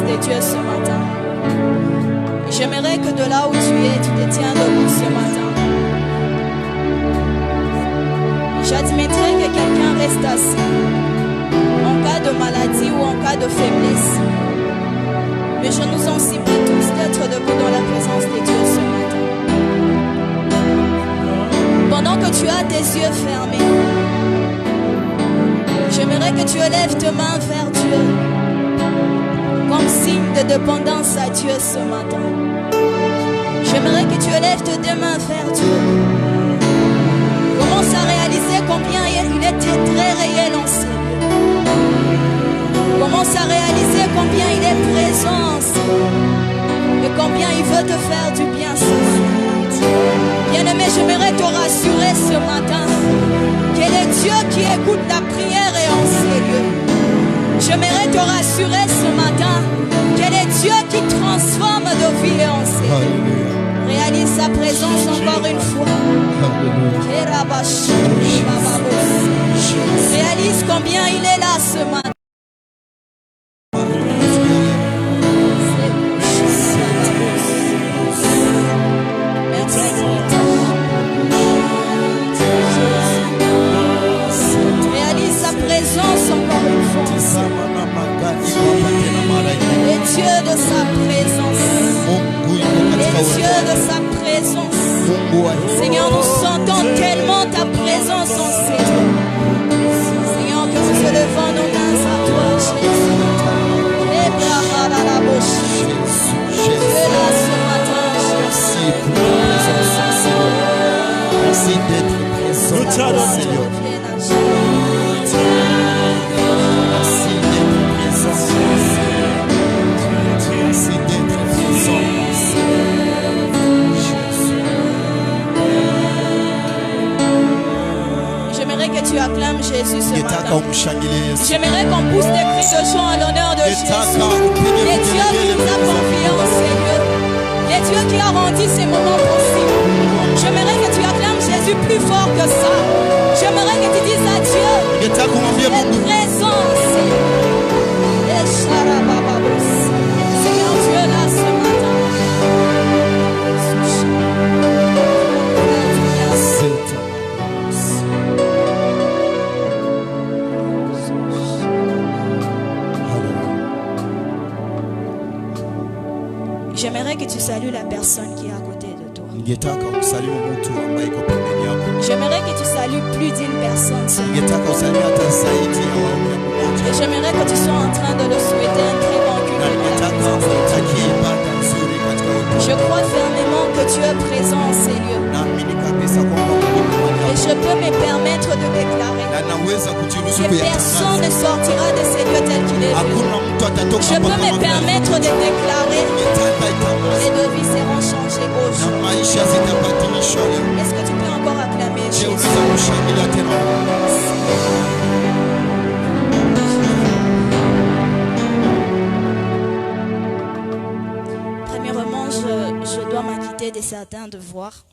de Dieu ce matin. J'aimerais que de là où tu es, tu te tiens debout ce matin. J'admettrais que quelqu'un reste assis en cas de maladie ou en cas de faiblesse. Mais je nous en supplie tous d'être debout dans la présence de Dieu ce matin. Pendant que tu as tes yeux fermés, j'aimerais que tu élèves tes mains vers Dieu comme signe de dépendance à Dieu ce matin. J'aimerais que tu élèves tes deux mains vers Dieu. Commence à réaliser combien il était très réel en ces lieux. Commence à réaliser combien il est présent en ces lieux. Et combien il veut te faire du bien ce matin. Bien-aimé, j'aimerais te rassurer ce matin qu'il est Dieu qui écoute ta prière et en ces lieux. J'aimerais te rassurer ce matin qu'il est Dieu qui transforme nos vies en ces lieux. Réalise sa présence encore une fois. Réalise combien il est là ce matin. Réalise sa présence encore une fois. Et Dieu de sa présence. Et Dieu de sa présence. Seigneur, nous sentons tellement ta présence en ces lieux. Seigneur, que nous élevons nos mains à toi, Jésus. Et tu es là ce matin, Jésus. Merci d'être présent, Seigneur. Merci d'être présent, merci d'être présent. J'aimerais que tu acclames Jésus ce matin. J'aimerais qu'on pousse des cris de chant à l'honneur de Jésus. Les dieux qui nous a confiés en ces lieux. Les dieux qui a rendu ces moments possibles. J'aimerais que tu acclames Jésus plus fort que ça. J'aimerais que tu dises à Dieu, cette présence. Seigneur Dieu là ce matin. J'aimerais que tu salues la personne qui est à côté de toi. J'aimerais que tu salues plus d'une personne. Et j'aimerais que tu sois en train de le souhaiter un très bon culte de la présence de Dieu. Je crois fermement que tu es présent en ces lieux. Et je peux me permettre de déclarer que personne ne sortira de ces lieux tel qu'il est venu. Je peux me permettre de déclarer que les deux vies seront changées aujourd'hui. Est-ce que tu peux encore acclamer Jésus? Premièrement, je dois m'acquitter de certains devoirs.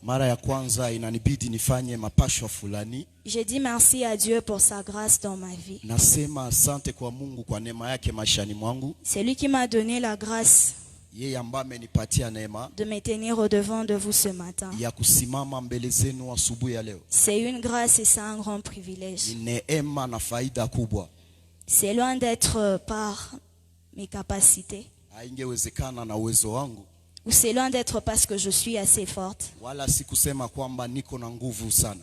J'ai dit merci à Dieu pour sa grâce dans ma vie. C'est lui qui m'a donné la grâce de me tenir au devant de vous ce matin. C'est une grâce et c'est un grand privilège. C'est loin d'être par mes capacités. Ou c'est loin d'être parce que je suis assez forte.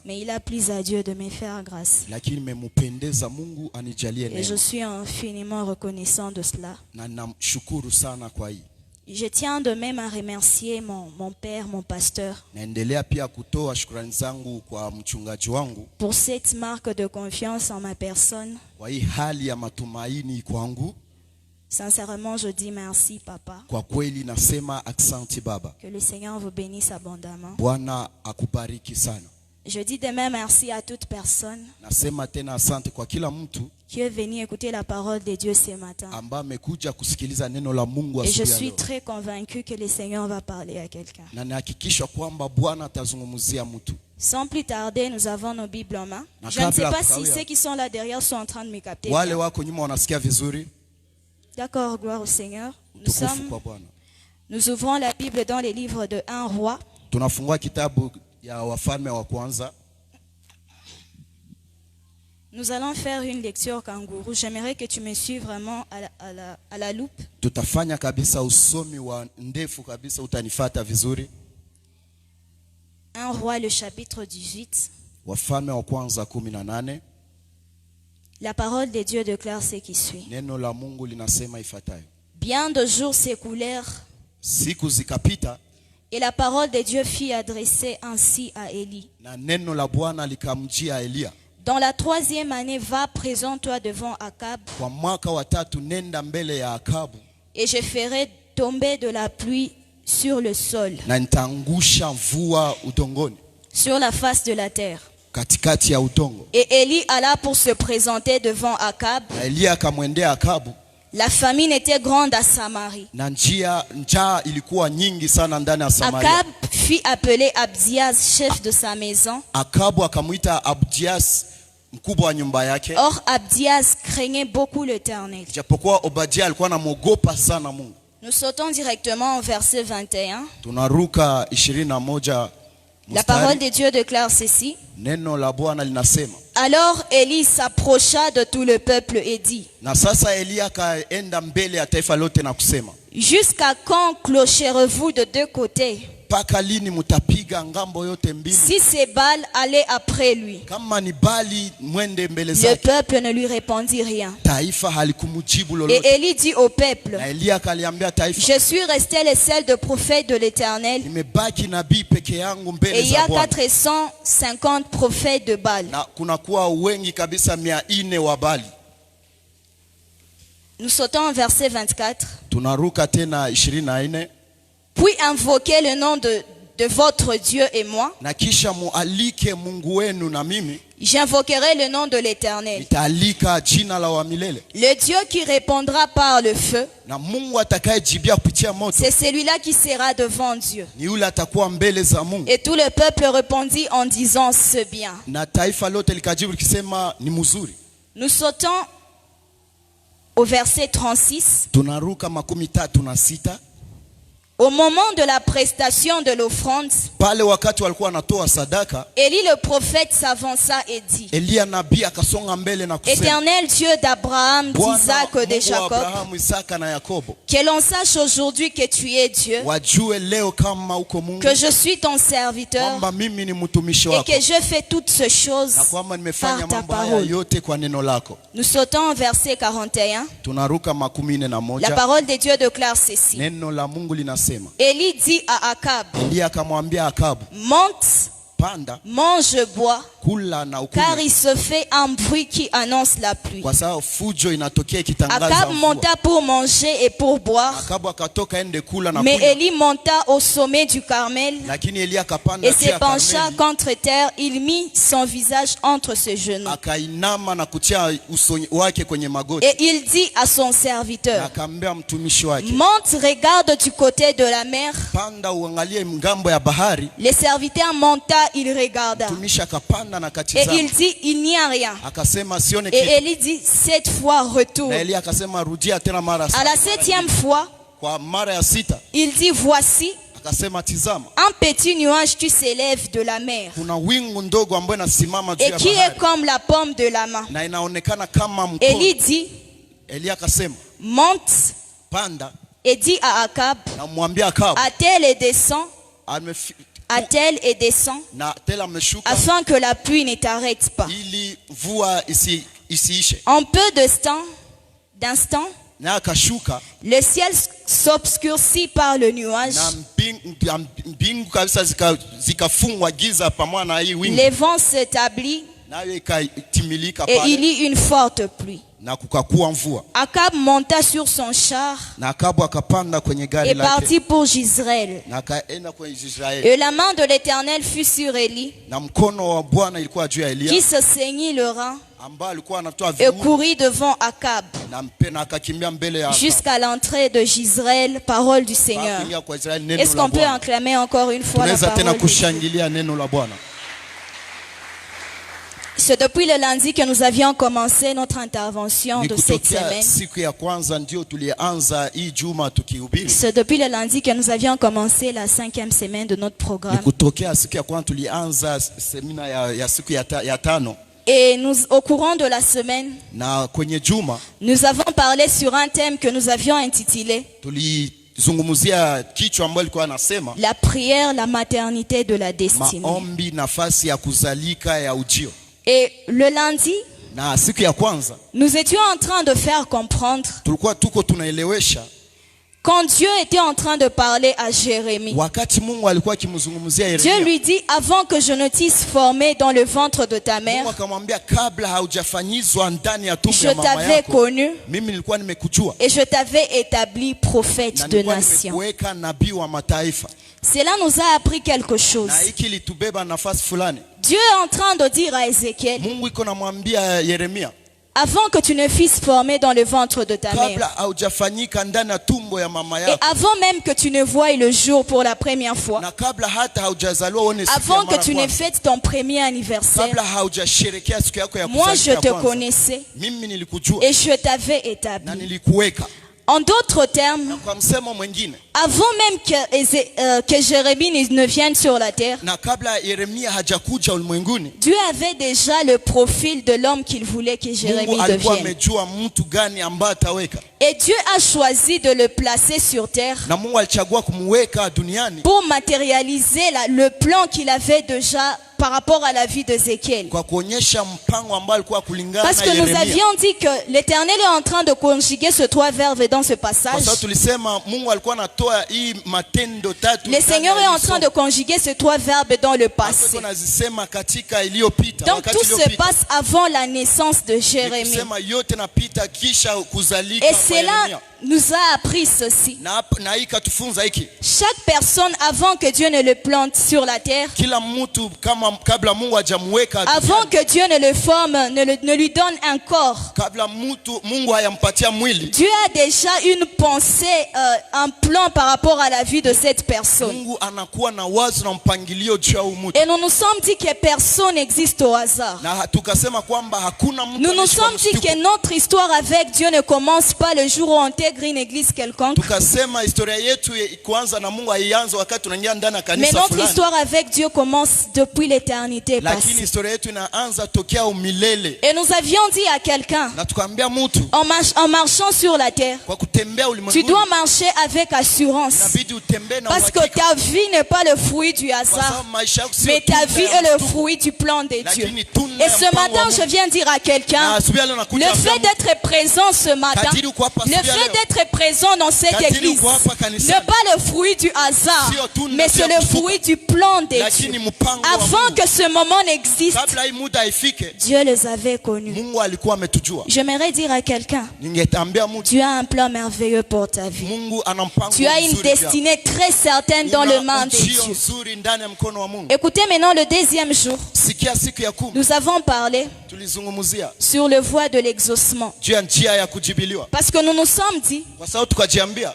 Mais il a plu à Dieu de me faire grâce. Et je suis infiniment reconnaissant de cela. Je tiens de même à remercier mon père, mon pasteur, pour cette marque de confiance en ma personne. Sincèrement, je dis merci, papa. Que le Seigneur vous bénisse abondamment. Je dis de même merci à toute personne qui est venue écouter la parole de Dieu ce matin. Et je suis très convaincu que le Seigneur va parler à quelqu'un. Sans plus tarder, nous avons nos Bibles en main. Je ne sais pas si ceux qui sont là derrière sont en train de me capter. D'accord, gloire au Seigneur. Tukufu kwa Bwana. Nous ouvrons la Bible dans les livres de 1 roi. Tunafungua kitabu ya Wafalme wa kwanza. Nous allons faire une lecture kangourou. J'aimerais que tu me suives vraiment à la loupe. Tutafanya kabisa usomi wa ndefu kabisa, utanifuata vizuri. 1 roi le chapitre 18. Wafalme wa kwanza 18. La parole de Dieu déclare ce qui suit. Neno la Mungu linasema ifuatayo. Bien de jours s'écoulèrent. Siku zikapita. Et la parole de Dieu fut adressée ainsi à Élie. Na neno la Bwana likamjia Elia. Dans la 3e année, va, présente-toi devant Akab. Kwa mwaka wa 3 nenda mbele ya Akabu. Et je ferai tomber de la pluie sur le sol. Na nitaangusha mvua udongoni. Sur la face de la terre. Katikati ya udongo. Et Élie alla pour se présenter devant Akab. Na Elia akamwendea Akabu. La famine était grande à Samarie. Na njaa ilikuwa nyingi sana ndani ya Samaria. Akab fit appeler Abdias, chef de sa maison. Akabu akamuita Abdias, mkubwa wa nyumba yake. Or Abdias craignait beaucoup l'Éternel. Japokuwa Obadia alikuwa anamuogopa sana Mungu. Nous sautons directement au verset 21. Tunaruka 21. La parole de Dieu déclare ceci. Neno la Bwana linasema. Alors Élie s'approcha de tout le peuple et dit. Na sasa Elia akaenda mbele ya taifa lote na kusema. Jusqu'à quand clocherez-vous de deux côtés? Paka lini mutapiga ngambo yote mbili? Si ces Baal allaient après lui. Kama ni Bali mwende mbele Le zake. peuple ne lui répondit rien. Taifa halikumujibu Et lolote. Élie dit au peuple. Na Elia akaliambia taifa. Je suis resté le seul de prophète de l'Éternel. Nimebaki nabii peke yangu Et mbele il y a za Bwana. 450 prophètes de Baal. Na kunakuwa wengi kabisa 400 wa Bali. Nous sautons au verset 24. Tunaruka tena 24. Puis invoquez le nom de votre Dieu et moi. Na kisha mualike Mungu wenu na mimi. J'invoquerai le nom de l'Éternel. Nitaalika jina la wa milele. Le Dieu qui répondra par le feu. Na Mungu atakayejibia kupitia moto. C'est celui-là qui sera devant Dieu. Ni yule atakuwa mbele za Mungu. Et tout le peuple répondit en disant c'est bien. Na taifa lote likajibu likisema ni mzuri. Nous sautons au verset 36. Tunaruka 36. Au moment de la prestation de l'offrande, Pale wakati walikuwa wanatoa sadaka, Élie le prophète s'avança et dit. Elia nabii akasonga mbele na kusema. Éternel Dieu d'Abraham, d'Isaac, de Mungu wa Jacob, Abrahamu, Isaka na Yakobo. que l'on sache aujourd'hui que tu es Dieu, Wajue leo kama uko Mungu. que je suis ton serviteur Kwamba mimi ni mtumishi et wako. que je fais toutes ces choses Na kwamba nimefanya par ta mambo haya parole. yote kwa neno lako. Nous sautons au verset 41. Tunaruka La 41. parole de Dieu déclare ceci. Neno la Mungu linasema. Élie dit à Akab, Elia akamwambia Akabu, monte, panda, mange, bois, kula na car ukunywe. il se fait un bruit qui annonce la pluie. Kwa sababu fujo inatokea ikitangaza Akab mvua. monta pour manger et pour boire, Akabu akatoka ende kula na mais kunywa. Élie monta au sommet du Carmel Lakini Elia akapanda et se kia pencha Karmeli, contre terre. Il mit son visage entre ses genoux. akainama na kutia uso wake kwenye magoti. Et il dit à son Na serviteur, akaambia mtumishi wake, monte, regarde du côté de la mer. panda uangalie ngambo ya bahari. Le serviteur monta, il regarda. Mtumishi akapanda na Et katizama. il dit, il n'y a rien. Akasema sione Et kitu. Élie dit, cette fois retourne. Na Elia akasema rudia tena mara À la 7e fois, kwa mara ya 6. il dit, voici, Akasema tizama, un petit nuage qui s'élève de la mer kuna wingu ndogo ambayo inasimama juu et ya qui est bahari comme la paume de la main. na inaonekana kama mkono. Élie dit, Elia akasema monte, panda, et dit à Akab, na mwambia Akabu attelle et descend, amefi- attelle et descend, na tela ameshuka afin que la pluie ne t'arrête pas. ili mvua isiishe. En peu d'instants, Na akashuka le ciel s'obscurcit par le nuage, na mbingu kabisa zikafungwa giza pamoja na hii wingu, les vents s'établit nayo ikatimilika et il pale y eut une forte pluie. na kukakuwa mvua. Akab monta sur son char Na Akabu akapanda kwenye gari et lake partit pour Jezreel. na akaenda kwenye Israeli, Et la main de l'Éternel fut sur Élie, na mkono wa Bwana ilikuwa juu ya qui Elia se saignit le rein ambaye alikuwa anatoa et viungo courut devant Akab na akakimbia mbele ya jusqu'à l'entrée de Jezreel. Parole du Seigneur. kuingia kwa Israeli. Neno Est-ce la qu'on peut Bwana. acclamer encore une fois la Tunaweza tena parole de Dieu? kushangilia neno la Bwana. C'est depuis le lundi que nous avions commencé notre intervention Ni de cette kutokea semaine. siku ya kwanza ndio tulianza hii juma tukihubiri. C'est depuis le lundi que nous avions commencé la 5e semaine de notre Ni programme. kutokea siku ya kwanza tulianza semina ya siku ya tano. Et au courant de la semaine, Na kwenye juma nous avons parlé sur un thème que nous avions intitulé tulizungumzia kichwa ambacho ilikuwa anasema la prière, la maternité de la destinée. maombi, nafasi ya kuzalika ya ujio. Et le lundi, Na siku ya kwanza nous étions en train de faire comprendre tulikuwa tuko tunaelewesha quand Dieu était en train de parler à Jérémie. wakati Mungu alikuwa akimzungumzia Dieu Yeremia. lui dit, avant que je ne t'eusse formé dans le ventre de ta Mungu mère, akamwambia kabla haujafanyizwa ndani ya tumbo je ya mama t'avais yako connu mimi nilikuwa nimekujua et je t'avais établi na prophète de nilikuwa nation. nimekuweka nabii wa mataifa. Cela nous a appris quelque chose. Na hiki litubeba nafasi fulani. Dieu est en train de dire à Ézéchiel, Mungu iko namwambia Yeremia avant que tu ne fisses formé dans le ventre de ta kabla mère, haujafanyika ndani ya tumbo ya mama et yako avant même que tu ne voies le jour pour la première fois, na kabla hata haujazaliwa uone siku ya avant que mara tu ne kwanza, fêtes ton premier anniversaire, kabla haujasherekea siku yako ya moi je kuzaliwa te kwanza, connaissais mimi nilikujua et je t'avais na établi. nilikuweka. En d'autres termes, Kwa msemo mwingine, avant même que Jérémie ne vienne sur la terre, na kabla Yeremia hajakuja ulimwenguni, Dieu avait déjà le profil de l'homme qu'il voulait que Jérémie Mungu alikuwa devienne. amejua mtu gani ambaye ataweka, Et Dieu a choisi de le placer sur terre na Mungu alichagua kumweka duniani pour matérialiser le plan qu'il avait déjà par rapport à la vie d'Ézéchiel. kwa kuonyesha mpango ambao alikuwa kulingana Parce na que nous Yeremia. avions dit que l'Éternel est en train de conjuguer ces trois verbes dans ce Kwa passage. sababu tulisema Mungu alikuwa anatoa hii matendo tatu. Le Seigneur est en train de conjuguer ces trois verbes dans le passé. Tunazisema katika iliyopita, Donc wakati tout se iliyopita. passe avant la naissance de Jérémie. Kusema yote napita kisha kuzalika Et kwa cela Yeremia. nous a appris ceci. Na hii katufunza hiki. Chaque personne, avant que Dieu ne le plante sur la terre, Kila mtu kabla Mungu hajamweka avant que Dieu ne le forme, ne lui donne un corps, kabla Mungu hayampatia mwili, Dieu a déjà une pensée, un plan par rapport à la vie de cette personne. Mungu anakuwa na wazo na mpangilio juu ya mtu. Et nous nous sommes dit que personne n'existe au hasard. Na tukasema kwamba hakuna mtu Nous nous anaishi kwa sommes dit mshtuko. que notre histoire avec Dieu ne commence pas le jour où on intègre une église quelconque. Tukasema historia yetu kuanza na Mungu haianza wakati tunaingia ndani ya Mais kanisa notre fulani. histoire avec Dieu commence depuis l'éternité Lakini passée. historia yetu inaanza tokea umilele. Et nous avions dit à quelqu'un, Na tukamwambia mtu en marchant sur la terre, kwa kutembea tu ulimwenguni dois marcher avec assurance. inabidi utembee na Parce que uhakika. ta vie n'est pas le fruit du Kwa hasard, sababu maisha yako sio mais ta tunda vie ya est le mshtuko. fruit du plan de Dieu. Lakini tunda Et ya ce mpango wa matin, Mungu. je viens dire à quelqu'un, Na asubuhi leo le nakuja fait kusema, d'être présent ce matin, kadiri uko hapa le asubuhi fait leo, d'être présent dans cette kadiri église uko hapa kanisani, n'est pas le fruit du hasard, sio tunda mais ya c'est le mshtuko. fruit du plan de Lakini Dieu. mpango wa Avant Mungu. que ce moment n'existe, Kabla hii muda ifike, Dieu les avait connus. Mungu alikuwa ametujua. J'aimerais dire à quelqu'un, Ningetambia mtu, tu as un plan merveilleux pour ta vie. Mungu ana mpango Tu as une mzuri juu yako. destinée très certaine dans le main de Ujio Dieu. mzuri ndani ya mkono wa Mungu. Écoutez maintenant le deuxième jour. Sikia siku ya 10 Nous avons parlé tulizungumzia sur le voie de l'exaucement. juu ya njia ya kujibiliwa. Parce que nous nous sommes dit Kwa sababu tukajiambia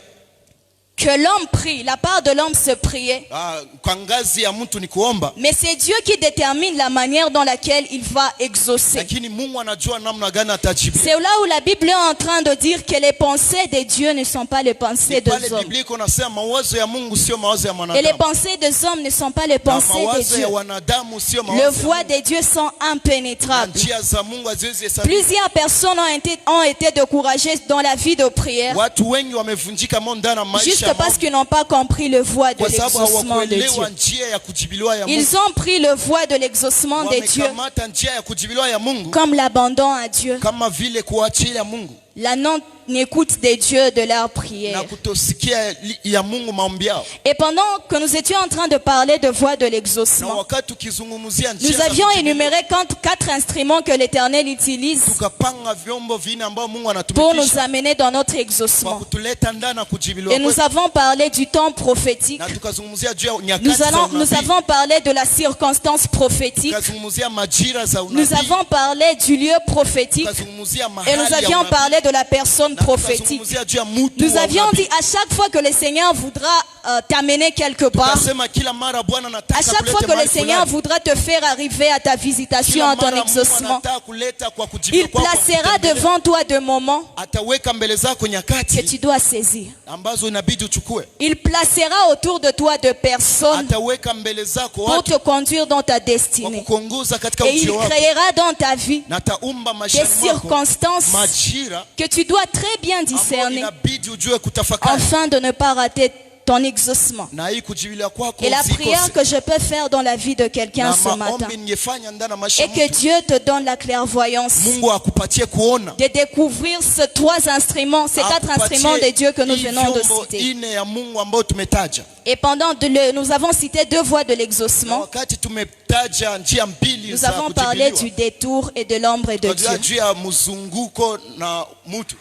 que l'homme prie, la part de l'homme se prier. kwa ngazi ya mtu ni kuomba, Mais c'est Dieu qui détermine la manière dans laquelle il va exaucer. lakini Mungu anajua namna gani atajibu. C'est là où la Bible est en train de dire que les pensées de Dieu ne sont pas les pensées Pale des hommes. Biblia iko nasema mawazo ya Mungu sio mawazo ya Et les mwanadamu. pensées des hommes ne sont pas les Na pensées de mawazo Dieu. ya wanadamu sio Le mawazo ya voie Mungu. de Dieu sont Na impénétrables. njia za Mungu haziwezi hesabika. Plusieurs personnes ont été découragées dans la vie de prière Watu wengi wamevunjika moyo ndani ya maisha juste ya parce Mungu. qu'ils n'ont pas compris le voie de Kwa sababu l'exaucement de Dieu. hawakuelewa njia ya kujibiliwa ya Mungu. Ils ont pris le voie de l'exaucement de Dieu Wamekamata njia ya kujibiliwa ya Mungu comme l'abandon à Dieu, kama vile kuachilia Mungu la non-écoute de Dieu de leur na prière. kutosikia ya Mungu maombi yao. Et pendant que nous étions en train de parler de voie de Na l'exaucement, wakati tukizungumzia njia nous za avions kujibiliwa, énuméré quatre instruments que l'Éternel utilise tukapanga vyombo vinne ambao Mungu pour nous anatumikisha amener dans notre kwa exaucement. kutuleta ndani na kujibiliwa Et nous kwetu. avons parlé du temps prophétique. Na tukazungumzia juu ya nyakati Nous za unabii. avons parlé de la circonstance prophétique. Tukazungumzia majira za Nous unabii. avons parlé du lieu prophétique. Tukazungumzia Et mahali nous ya avions unabii. parlé de la personne Na prophétique. tukazungumzia juu ya mtu Nous wa avions unabii. dit à chaque fois que le Seigneur voudra t'amener quelque part. Tukasema kila mara Bwana À anataka chaque fois kuleta que le mahali Seigneur fulani. voudra te faire arriver à ta visitation, Kila à ton mara Mungu exaucement, anataka kuleta kwa kujibiwa il kwako, placera kutembelea. devant toi des moments Ataweka mbele zako que nyakati tu dois saisir. ambazo inabidi uchukue. Il placera autour de toi des personnes Ataweka mbele zako pour watu te conduire dans ta wa destinée. kukuongoza katika Et il ujio wako, créera dans ta vie na ataumba des maishani mwako circonstances majira que tu dois très bien ambayo discerner inabidi ujue kutafakari, afin de ne pas rater ton exaucement. na hii kujibilia kwako Et la usikose. prière que je peux faire dans la vie de quelqu'un Na ce matin maombi ningefanya ndani ya maisha est ya que mtu, Dieu te donne la clairvoyance Mungu akupatie kuona, de découvrir ces trois instruments, ces quatre instruments de Dieu que nous hii venons de vyombo citer. ine ya Mungu ambayo tumetaja. Et nous avons cité deux voies de Na l'exaucement. wakati tumetaja njia mbili Nous za avons parlé du kujibiliwa, détour et de l'ombre de tunajua Dieu. juu ya mzunguko na mtu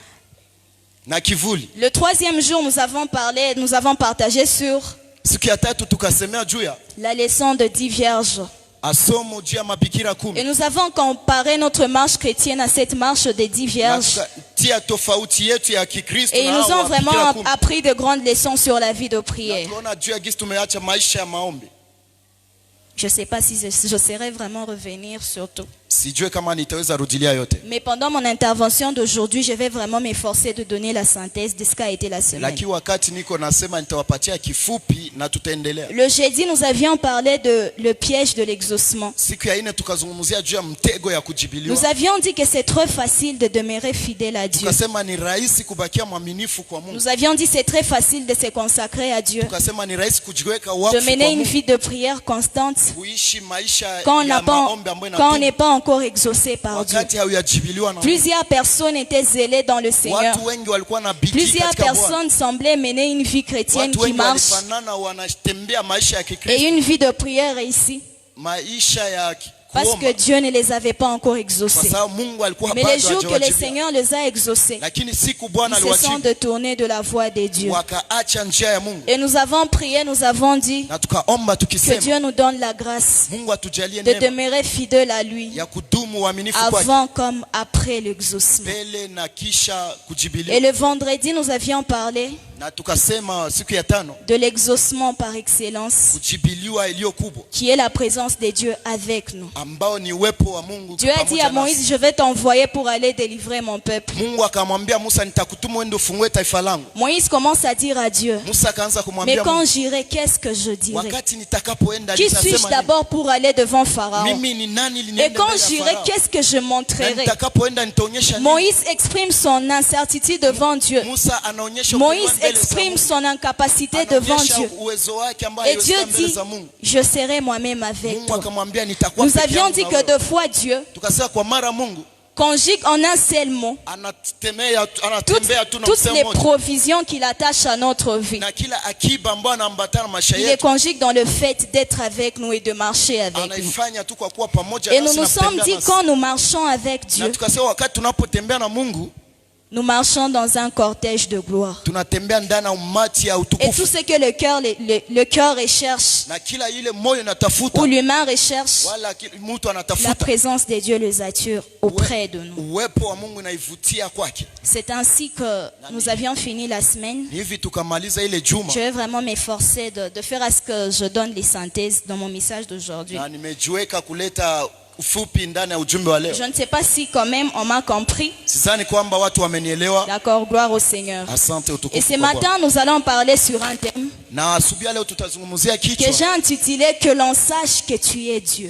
na kivuli. Le troisième jour, nous avons partagé sur Siku ya tatu tukasemea juu ya la leçon de 10 vierges. asomo juu ya mabikira Et 10, nous avons comparé notre marche chrétienne à cette marche des 10 na vierges. tukatia tofauti yetu ya Kikristo Et ils na nous hao ont vraiment mabikira 10. appris de grandes leçons sur la vie de Na prière. tunaona juu ya gisi tumeacha maisha ya maombi. Je ne sais pas si je saurais vraiment revenir sur tout. Sijue kama nitaweza rudilia yote, Mais pendant mon intervention d'aujourd'hui, je vais vraiment m'efforcer de donner la synthèse de ce qu'a été la semaine. lakini wakati niko nasema nitawapatia kifupi na tutaendelea. Le jeudi, nous avions parlé de le piège de l'exaucement. Siku ya ine tukazungumzia juu ya mtego ya Nous kujibiliwa. avions dit que c'est très facile de demeurer fidèle à Dieu. Tukasema ni rahisi kubakia mwaminifu kwa Mungu. Nous avions dit que c'est très facile de se consacrer à Dieu, Tukasema ni rahisi kujiweka de wakfu mener kwa une Mungu, vie de prière constante kuishi maisha quand on ya n'a pas, maombi ambayo quand on inadumu n'est pas encore exaucé par Dieu. wakati hauyajibiliwa na Mungu. Plusieurs personnes étaient zélées dans le Seigneur. Watu wengi walikuwa na bidii Plusieurs katika Bwana. personnes semblaient mener une vie chrétienne Watu qui wengi marche walifanana wanatembea maisha ya et Kikristo, une vie de prière réussie maisha ya parce kuomba, que Dieu ne les avait pas encore kwa exaucés. sababu Mungu alikuwa Mais les bado jours que le hajawajibia. Seigneur les a exaucés, Lakini siku Bwana ils se sont aliwajibu, détournés de la voie de Dieu. wakaacha njia ya Mungu, Et nous avons prié, nous avons dit na tukaomba que tukisema Dieu nous donne la grâce Mungu atujalie de neema demeurer fidèle à lui ya kudumu uaminifu kwake avant comme après l'exaucement. mbele na kisha Et kujibiliwa. le vendredi, nous avions parlé Na tukasema siku ya tano de l'exaucement par excellence, kujibiliwa iliyo kubwa qui est la présence de Dieu avec nous. ambao ni uwepo wa Mungu Dieu a dit pamoja à Moïse, nasi. je vais t'envoyer pour aller délivrer mon peuple. Mungu akamwambia Musa, nitakutuma uende ufungue taifa langu. Moïse commence à dire à Dieu, Musa akaanza mais kumwambia quand Mungu, j'irai, qu'est-ce que je dirai? wakati nitakapoenda Qui suis-je nitasema nini? d'abord pour aller devant Pharaon? Mimi ni nani ili Et niende quand mbele ya j'irai, Farao? qu'est-ce que je Na montrerai? nitakapoenda nitaonyesha nini? Moïse exprime son incertitude devant Dieu. Musa anaonyesha Moïse ukweli mbele za exprime Mungu. son incapacité devant Anaonyesha Dieu. uwezo wake ambaye Et Dieu hawezi mbele dit, za Mungu. je serai moi-même avec Mungu toi. akamwambia nitakuwa Nous peke avions yangu dit na que wewe. deux fois Dieu Tukasema kwa mara Mungu conjugue en un seul mot anatembea tu na toutes msemo les mmoja, provisions qu'il attache à notre vie. na kila akiba ambayo anaambatana na maisha Il les yetu conjugue dans le fait d'être avec nous et de marcher avec nous. anaifanya tu kwa kuwa pamoja Et nous nasi nous na sommes kutembea dit, nasi. quand nous marchons avec Na Dieu, tukasema wakati tunapotembea na Mungu nous marchons dans un cortège de gloire. tunatembea ndani ya umati ya Et tout utukufu, ce que le cœur recherche, na kila ile moyo inatafuta ou l'humain recherche, wala mtu la anatafuta, présence de Dieu les attire auprès de nous. uwepo wa Mungu inaivutia kwake. C'est ainsi que nous avions fini la semaine. Ni hivi tukamaliza ile juma, Je vais vraiment m'efforcer de faire à ce que je donne les synthèses dans mon message d'aujourd'hui. na nimejiweka kuleta ufupi ndani ya ujumbe wa leo. Je ne sais pas si quand même on m'a compris. Sidhani kwamba watu wamenielewa. D'accord, gloire au Seigneur. Asante, Et utukufu ce kwa Bwana. matin, nous allons parler sur un thème Na asubuhi ya leo tutazungumzia que kichwa j'ai intitulé « Que l'on sache que tu es Dieu ».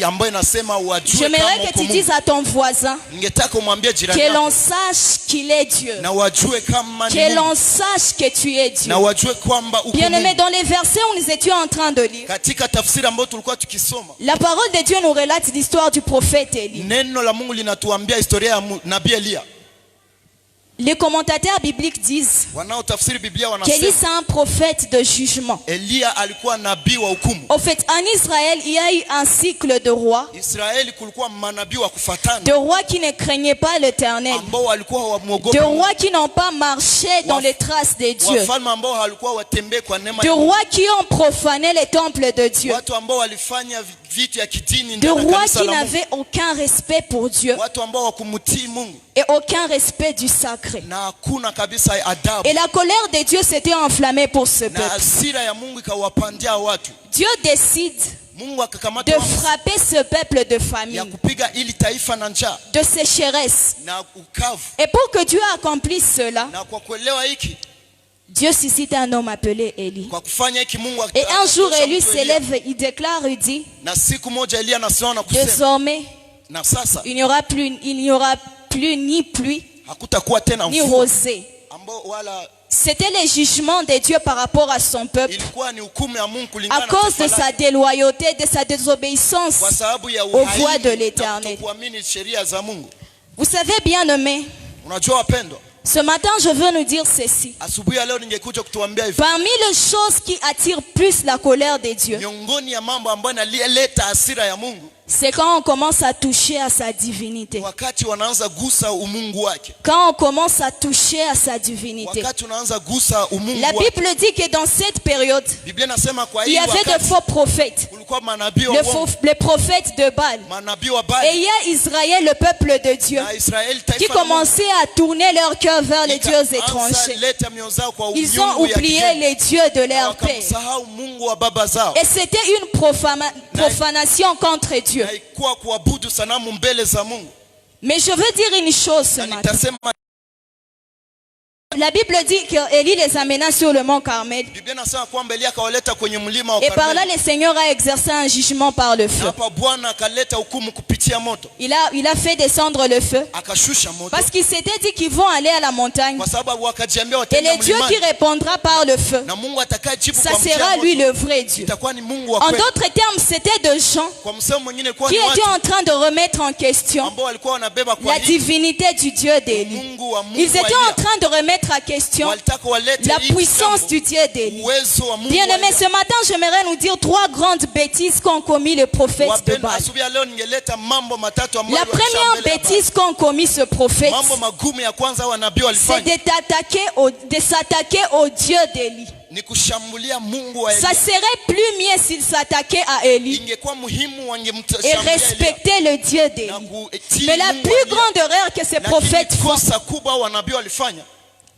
ambayo inasema wajue kama J'aimerais que uko tu Mungu. dises à ton voisin Ningetaka umwambie jirani que l'on yako sache qu'il est Dieu. na wajue kama ni Que Mungu, l'on sache que tu es Dieu. na wajue kwamba uko Bien-aimés, Mungu. dans les versets où nous étions en train de lire, Katika tafsiri ambayo tulikuwa tukisoma, la parole de Dieu nous relate l'histoire du prophète Élie. neno la Mungu linatuambia historia ya nabii Elia. Les commentateurs bibliques disent Wanaotafsiri Biblia qu'Élie wanasema c'est un prophète de jugement. Elia alikuwa nabii wa hukumu. Au fait, en Israël, il y a eu un cycle de rois, Israeli kulikuwa manabii wa kufatana de rois qui ne craignaient pas l'Éternel, ambao walikuwa de wamwogopa, rois qui n'ont pas marché dans les traces de Dieu, wafalme ambao walikuwa watembee kwa neema de ya Mungu, rois qui ont profané les temples de Dieu, watu ambao walifanya vitu ya kidini de ndani ya rois kanisa qui la Mungu, n'avaient aucun respect pour Dieu. watu ambao wakumtii Mungu. et aucun respect du sacré. na hakuna kabisa adabu. Et la colère de Dieu s'était enflammée pour ce Na peuple. hasira ya Mungu ikawapandia watu. Dieu décide Mungu akakamata de uamuzi frapper ce peuple de ya famine, kupiga ili taifa na njaa de sécheresse. na ukavu. Et pour que Dieu accomplisse cela, Na kwa kuelewa hiki, Dieu suscite un homme appelé Élie. kwa kufanya hiki Mungu Et un jour, akatosha Élie mtu Elia. s'élève, il déclare, il dit, Na siku moja Elia anasimama na kusema, désormais, na sasa il n'y aura plus ni pluie, hakutakuwa tena ni mvua rosée. ambao wala. C'était les jugements de Dieu par rapport à son peuple, Ilikuwa ni hukumu ya Mungu kulingana à na cause de taifa sa lake, déloyauté, de sa désobéissance kwa sababu ya aux voies uhaini de na l'Éternel. kutokuamini sheria za Mungu. Vous savez, bien-aimés, Unajua wapendwa, ce matin, je veux nous dire ceci. asubuhi ya leo ningekuja kutuambia hivi, Parmi les choses qui attirent plus la colère de Dieu, miongoni ya mambo ambayo yanaleta hasira ya Mungu c'est quand on commence à toucher à sa divinité. wakati wanaanza gusa umungu wake, Quand on commence à toucher à sa divinité. wakati unaanza gusa umungu La wake. Bible dit que dans cette période, Biblia inasema kwa il hii y avait de wakati faux prophètes, kulikuwa manabii wa uongo, les prophètes de Baal. manabii wa Et Baali il y a Israël, le peuple de Dieu, na Israeli, qui taifa la Mungu, commençait à tourner leur cœur vers les dieux ikaanza étrangers. leta mioyo zao kwa Ils ont miungu ya oublié kigeni, les dieux de na leur père. wakamsahau Mungu wa baba zao, Et c'était une profanation contre Dieu. na ikuwa kuabudu sanamu mbele za Mungu. Mais je veux dire une chose ce Na matin. nitasema, La Bible dit qu'Élie les amena sur le mont Carmel. Biblia inasema kwamba Elia akawaleta kwenye mlima wa Et par là, Karmeli, le Seigneur a exercé un jugement par le na feu. hapa Bwana akaleta hukumu kupitia moto, Il a fait descendre le feu. akashusha moto, Parce qu'il s'était dit qu'ils vont aller à la montagne. kwa sababu wakajiambia Et wataenda le Dieu qui mlimani, répondra par le feu, na Mungu atakayejibu ça kwa njia sera ya lui moto le vrai Dieu. itakuwa ni Mungu wa En kweli. d'autres termes, c'était de gens Kwa msemo mwingine kwa qui ni watu étaient en train de remettre en question ambao walikuwa wanabeba kwa la hii divinité du Dieu d'Élie. Mungu wa Mungu Ils wa étaient en Elia. train de remettre en question Walitaka walete la hii puissance jambo, du Dieu d'Élie. uwezo wa Mungu wa Bien-aimés, Elia. ce matin, j'aimerais nous dire trois grandes bêtises qu'ont commis les prophètes de Wapendwa, Baal. asubuhi ya leo ningeleta mambo matatu ambayo La walisha première mbele ya bêtise qu'ont commis ce prophète, Mambo magumu ya kwanza wanabii c'est walifanya de s'attaquer au Dieu d'Élie. ni kushambulia Mungu wa Ça Elia. serait plus mieux s'ils s'attaquaient à Élie Ingekuwa muhimu et wangemshambulia Elia respecter le Dieu na d'Élie. kutii Mais la Mungu wa plus Elia. grande erreur que ces prophètes Lakini font, kosa kubwa wanabii walifanya,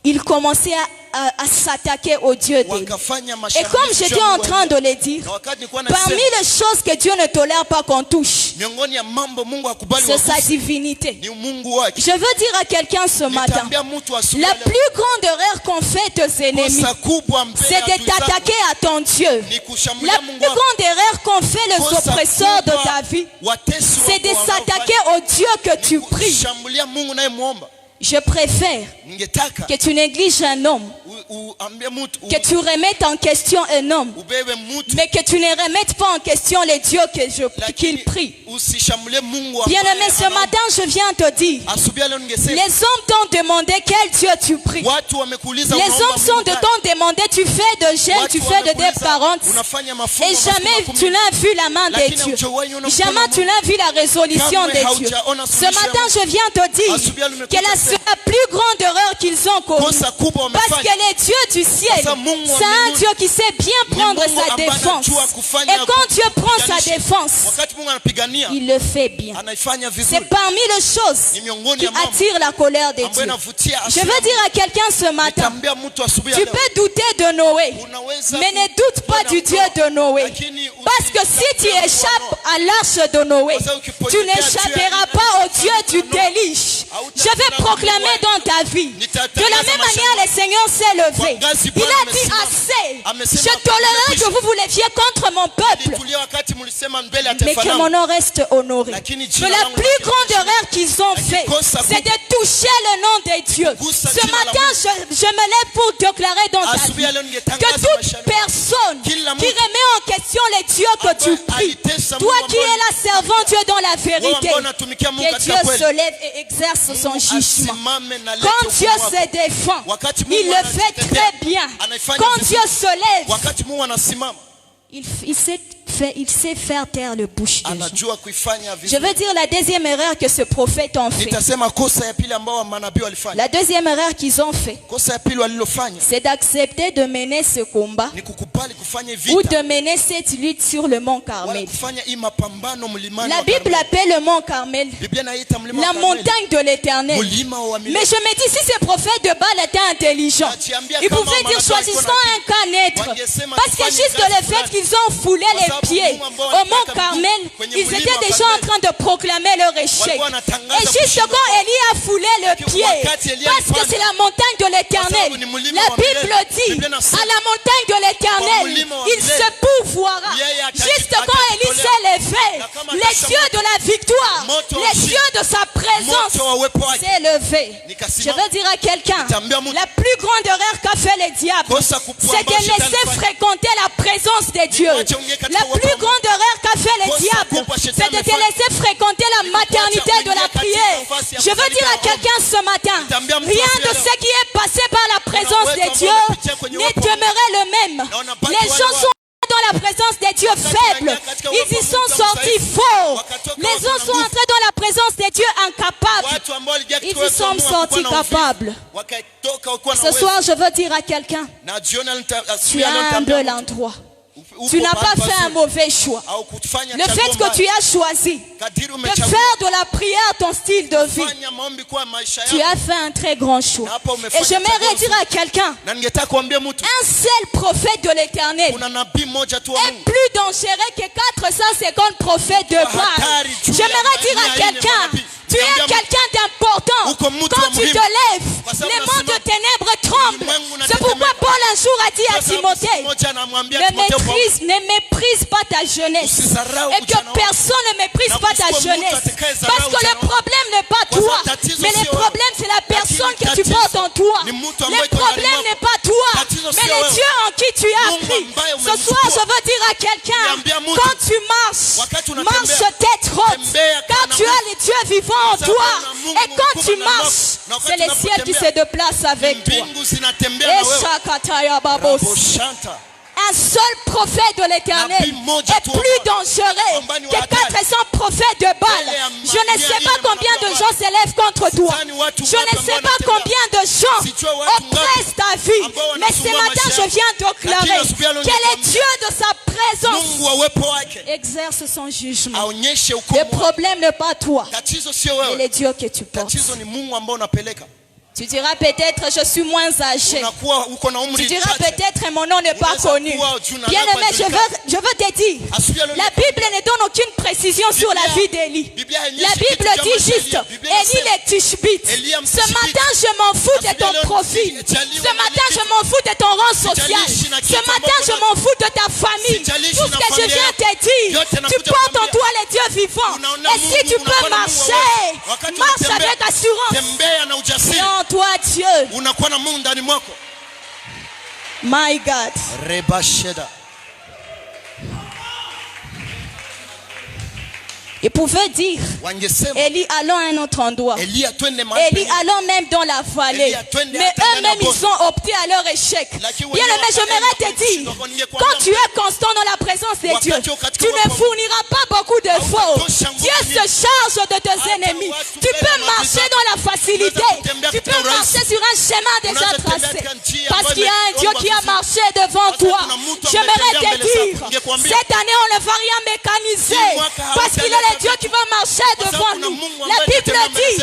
ils commençaient à s'attaquer au Dieu d'Élie. wakafanya Et mashambulizi comme j'étais en Mungu wa train Elia. de le dire, Na wakati nilikuwa parmi nasema, les choses que Dieu ne tolère pas qu'on touche, miongoni ya mambo Mungu hakubali c'est sa waguse divinité. ni Mungu wake. Je veux dire à quelqu'un ce matin, Nitaambia mtu asubuhi la ya leo, plus grande erreur qu'ont fait tes ennemis, kosa kubwa mbele c'est ya de adui zako t'attaquer à ton Dieu. ni La kushambulia plus Mungu wako. grande erreur qu'ont fait les Kosa oppresseurs de kubwa ta vie, watesi c'est de wako s'attaquer wanaofanya au Dieu que tu ni pries. kushambulia Mungu naye muomba. Je préfère Ningetaka que tu négliges un homme, uambie mtu que tu remettes en question un homme, ubebe mtu, mais que tu ne remettes pas en question les dieux qu'il lakini prie. usishambulie Mungu ambaye Bien-aimé, ce anaomba. matin, je viens te dire, Asubuhi ya leo ningesema les hommes t'ont demandé quel Dieu tu pries. watu wamekuuliza Les unaomba hommes sont Mungu de gani? t'ont demandé, tu fais de jeûne, Watu tu fais de wamekuuliza, déparence, unafanya mafungo et jamais makumi tu n'as vu la main lakini de Dieu. haujawahi ona mkono Jamais wa tu Mungu. n'as vu la résolution Kamwe de Dieu. haujaona Ce suluhisho ya matin, Mungu. je viens te dire Asubuhi ya leo que nimekuja c'est kusema, la plus grande erreur qu'ils ont commise. kosa kubwa Parce que wamefanya les dieux du ciel, Sasa Mungu wa c'est un mbinguni Dieu qui sait bien prendre Mungu sa ambaye défense. anajua kufanya Et quand Dieu prend sa kupiganisha. défense, wakati Mungu anapigania il le fait bien. anaifanya C'est vizuri, parmi les choses ni miongoni qui ya mambo attirent la colère de ambayo Dieu. inavutia Je hasira. veux dire à quelqu'un ce matin, Nitaambia mtu asubuhi ya tu leo, peux douter de Noé, unaweza mais ne doute pas kuwa du na Dieu mkono, de Noé. lakini Parce que si tu usitambue échappes à l'arche de Noé, tu n'échapperas pas au Dieu du déluge. Je vais proclamer dans ta vie, de la même manière le Seigneur s'est levé. Il a dit assez. Je tolérerai que vous vous leviez contre mon peuple, Nilitulia wakati mlisema mbele ya mais taifa que langu. mon nom reste honoré. Lakini Mais jina la langu plus lake grande liheshimiwe. erreur qu'ils ont fait, kosa c'est de toucher le nom de Dieu. Kugusa Ce jina la matin, je me lève pour déclarer dans ta Asubuhi vie ya leo que ningetangaza toute maishani mwangu. personne Kila qui mtu remet en question les dieux que tu ambaye pries, alitesa toi Mungu qui es ambaye- la servante Dieu dans la wewe vérité, ambao unatumikia Mungu que katika Dieu kweli. se lève et exerce son Mungu jugement. asimame na lete Quand Dieu hukumu wako. se défend, Wakati Mungu il le fait anajitetea, très bien. anaifanya Quand vizuri. Dieu se lève, Wakati Mungu anasimama il sait il sait faire taire le bouche des gens. anajua kuifanya Je vizuri. veux dire la deuxième erreur que ce prophète a fait. Nitasema kosa ya pili ambao manabii walifanya. La deuxième erreur qu'ils ont fait, Kosa ya pili walilofanya c'est d'accepter de mener ce combat ni kukubali kufanya ou vita de mener cette lutte sur le mont wala Carmel. kufanya hii mapambano mlimani La wa Bible Karmeli. appelle le mont Carmel Biblia inaita mlima la wa Karmeli montagne de l'Éternel. mlima wa milele. Mais je me dis, si ce prophète de Baal était intelligent, il pouvait dire choisissons un cas neutre. Parce que juste le fait qu'ils ont foulé les pieds au mont Carmel, ils étaient déjà en train de proclamer leur échec. Et juste quand Élie a foulé le pied, parce que c'est la montagne de l'Éternel, la Bible dit, à la montagne de l'Éternel, il se pourvoira. Juste quand Élie s'est levé, les yeux de la victoire, les yeux de sa présence s'est levé. Je veux dire à quelqu'un, la plus grande erreur qu'a fait le diable, c'est de laisser fréquenter la présence de Dieu. La plus grande erreur qu'a fait le diable, c'est de te laisser fréquenter la maternité de la prière. Je veux dire à quelqu'un ce matin, rien de ce qui est passé par la présence de Dieu n'est demeuré le même. Les gens sont dans la présence des dieux faibles, ils y sont sortis faux. Les gens sont entrés dans la présence des dieux incapables, ils y sont sortis capables. Ce soir, je veux dire à quelqu'un, tu as un bel endroit. Tu n'as pas fait un mauvais choix. Le fait que tu as choisi de faire de la prière ton style de vie, tu as fait un très grand choix. Et j'aimerais dire à quelqu'un, un seul prophète de l'Éternel est plus dangereux que 450 prophètes de Baal. J'aimerais dire à quelqu'un, tu es quelqu'un d'important. Quand tu te lèves, les monts de ténèbres tremblent. C'est pourquoi Paul un jour a dit à Timothée, ne méprise pas ta jeunesse. Et que personne ne méprise pas ta jeunesse. Parce que le problème n'est pas toi, mais le problème c'est la personne que tu portes en toi. Le problème n'est pas toi, mais le Dieu en qui tu as pris. Ce soir, je veux dire à quelqu'un, quand tu marches, marche tête haute, car tu as les dieux vivants en toi. Et quand tu marches, c'est le ciel qui se déplace avec toi. Un seul prophète de l'Éternel est plus dangereux que 400 prophètes de Baal. Je ne sais pas combien de gens s'élèvent contre toi. Je ne sais pas combien de gens oppressent ta vie. Mais ce matin, je viens déclarer que le Dieu de sa présence exerce son jugement. Le problème n'est pas toi, mais le Dieu que tu portes. Tu diras peut-être je suis moins âgé. Tu diras peut-être mon nom n'est pas connu. Bien aimé, je veux te dire, la Bible ne donne aucune précision sur la vie d'Élie. La Bible dit juste, Élie le Tishbite. Ce matin, je m'en fous de ton profil. Ce matin, je m'en fous de ton rang social. Ce matin, je m'en fous de ta famille. Tout ce que je viens te dire, tu portes en toi les dieux vivants. Et si tu peux marcher, marche avec assurance. Et en toi, Dieu. My God. Il pouvait dire, Élie allons à un autre endroit. Élie allons même dans la vallée. Mais eux-mêmes, ils ont opté à leur échec. Bien aimé, j'aimerais te dire, quand tu es constant dans la présence de Dieu, tu ne fourniras pas beaucoup d'efforts. Dieu se charge de tes ennemis. Tu peux marcher dans la facilité. Tu peux marcher sur un chemin déjà tracé. Parce qu'il y a un Dieu qui a marché devant toi. J'aimerais te dire, cette année, on ne va rien mécaniser. Parce qu'il est Dieu qui va marcher devant nous. La Bible dit,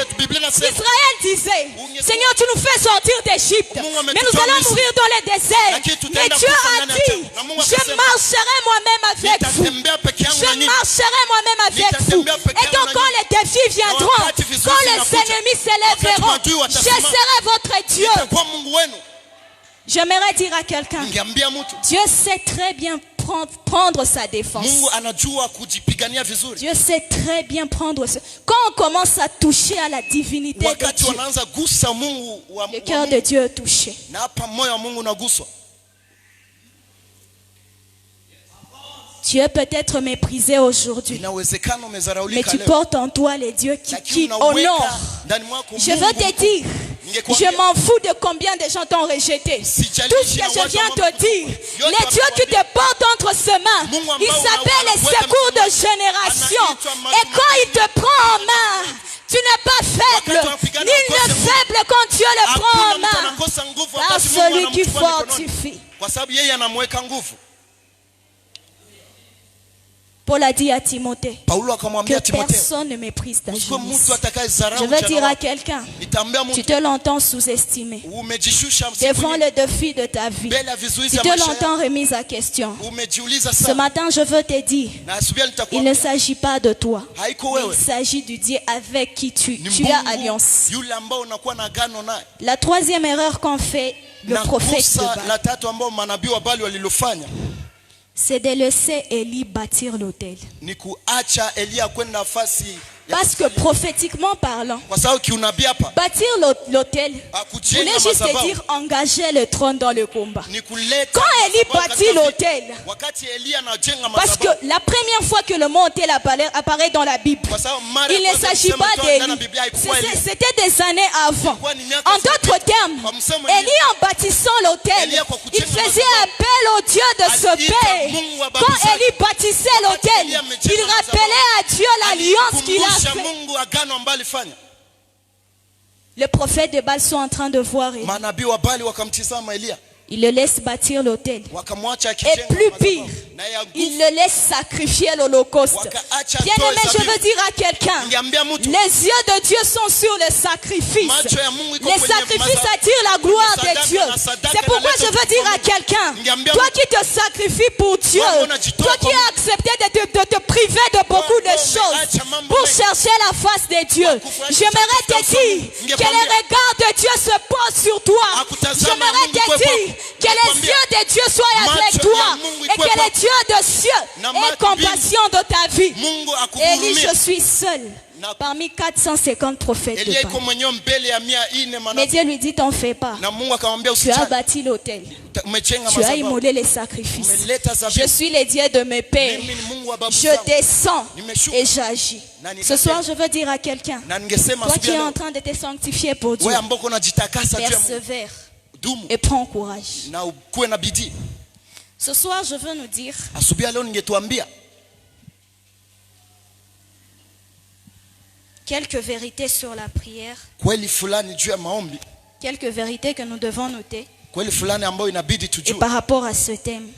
Israël disait, Seigneur, tu nous fais sortir d'Égypte, mais nous allons mourir dans le désert. Mais Dieu a dit, je marcherai moi-même avec vous. Je marcherai moi-même avec vous. Et donc quand les défis viendront, quand les ennemis s'élèveront, je serai votre Dieu. J'aimerais dire à quelqu'un, Dieu sait très bien prendre sa défense. Dieu sait très bien prendre ça. Quand on commence à toucher à la divinité de Dieu, le cœur de Dieu est touché. Tu es peut-être méprisé aujourd'hui, mais tu portes en toi les dieux qui honorent. Je veux te dire, Je m'en fous de combien de gens t'ont rejeté. Tout ce que je viens te dire, les dieux qui te portent entre ses mains, il s'appelle les secours de génération. Et quand il te prend en main, tu n'es pas faible, nul n'est faible quand Dieu le prend en main. Par celui qui fortifie. Paul a dit à Timothée que personne ne méprise ta jeunesse. Je veux dire à quelqu'un, tu te l'entends sous-estimé devant le défi de ta vie. Tu te l'entends remise à question. Ce matin, je veux te dire, il ne s'agit pas de toi. Il s'agit du Dieu avec qui tu as alliance. La troisième erreur qu'ont fait le prophète de Baal, c'est de laisser Élie bâtir l'autel. Parce que prophétiquement parlant, bâtir l'autel voulait juste dire engager le trône dans le combat. Quand Élie bâtit l'autel, parce que la première fois que le mot autel apparaît dans la Bible, il ne s'agit pas d'Élie. C'était des années avant. En d'autres termes, Élie en bâtissant l'autel, il faisait appel au Dieu de ce paix. Quand Élie bâtissait l'autel, il rappelait à Dieu l'alliance qu'il a fait. Les prophètes de Baal sont en train de voir Élie. Il le laisse bâtir l'autel. Et plus pire, il le laisse sacrifier l'holocauste. Bien-aimé, je veux dire à quelqu'un, les yeux de Dieu sont sur le sacrifice. Les sacrifices attirent la gloire de Dieu. C'est pourquoi je veux dire à quelqu'un, toi qui te sacrifies pour Dieu, toi qui as accepté de te priver de beaucoup de choses pour chercher la face de Dieu, j'aimerais te dire que les regards de Dieu se posent sur toi. J'aimerais te dire que les yeux de Dieu soient avec toi et que les dieux de cieux aient compassion de ta vie. Élie, je suis seul parmi 450 prophètes de Baal. Mais Dieu lui dit, t'en fais pas. Tu as bâti l'autel. Tu as immolé les sacrifices. Je suis le Dieu de mes pères. Je descends et j'agis. Ce soir, je veux dire à quelqu'un, toi qui es en train de te sanctifier pour Dieu, persévère et prends courage. Ce soir, je veux nous dire quelques vérités sur la prière, quelques vérités que nous devons noter et par rapport à ce thème.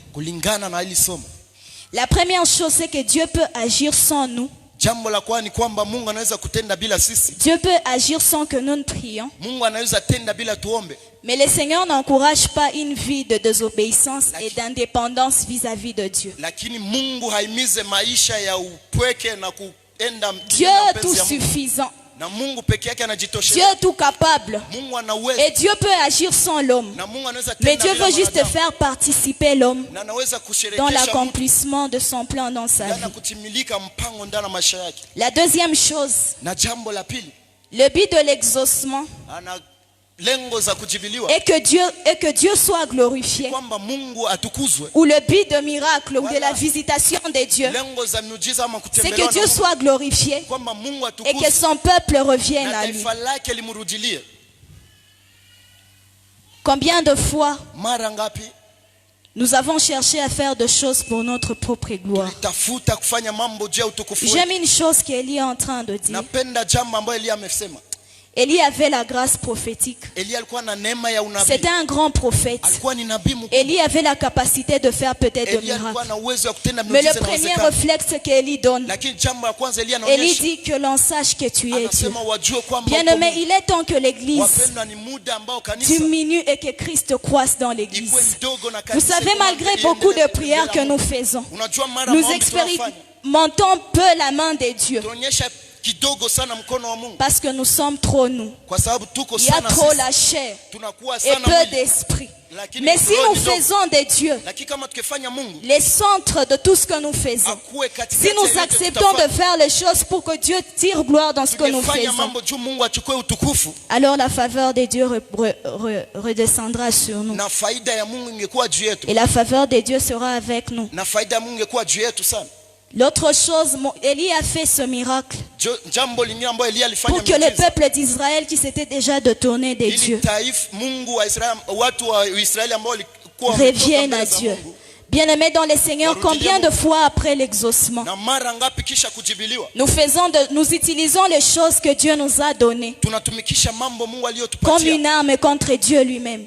La première chose, c'est que Dieu peut agir sans nous. Dieu peut agir sans que nous ne prions. Mais le Seigneur n'encourage pas une vie de désobéissance et d'indépendance vis-à-vis de Dieu. Dieu est tout suffisant. Dieu est tout capable. Et Dieu peut agir sans l'homme. Mais Dieu veut juste faire participer l'homme dans l'accomplissement de son plan dans sa vie. La deuxième chose, le but de l'exaucement et que Dieu soit glorifié, ou le but de miracle ou de la visitation de Dieu, c'est que Dieu soit glorifié et que son peuple revienne à lui. Combien de fois nous avons cherché à faire des choses pour notre propre gloire? J'aime une chose qu'Élie est en train de dire. Élie avait la grâce prophétique. C'était un grand prophète. Élie avait la capacité de faire peut-être des miracles. Mais le premier réflexe qu'Élie donne, Élie dit que l'on sache que tu es Dieu. Bien-aimé, il est temps que l'église diminue et que Christ croisse dans l'église. Vous savez, malgré beaucoup de prières que nous faisons, nous expérimentons peu la main de Dieu. Parce que nous sommes trop nous. Il y a trop la chair et peu d'esprit. Mais si nous faisons de Dieu les centres de tout ce que nous faisons, si nous acceptons de faire les choses pour que Dieu tire gloire dans ce que nous faisons, alors la faveur de Dieu redescendra sur nous. Et la faveur de Dieu sera avec nous. L'autre chose, Élie a fait ce miracle Jambo lingine ambalo Elia alifanya pour que le peuple d'Israël qui s'était déjà détourné des dieux revienne à Dieu. Bien-aimés dans le Seigneur, combien de fois après l'exaucement, nous utilisons les choses que Dieu nous a données comme une arme contre Dieu lui-même.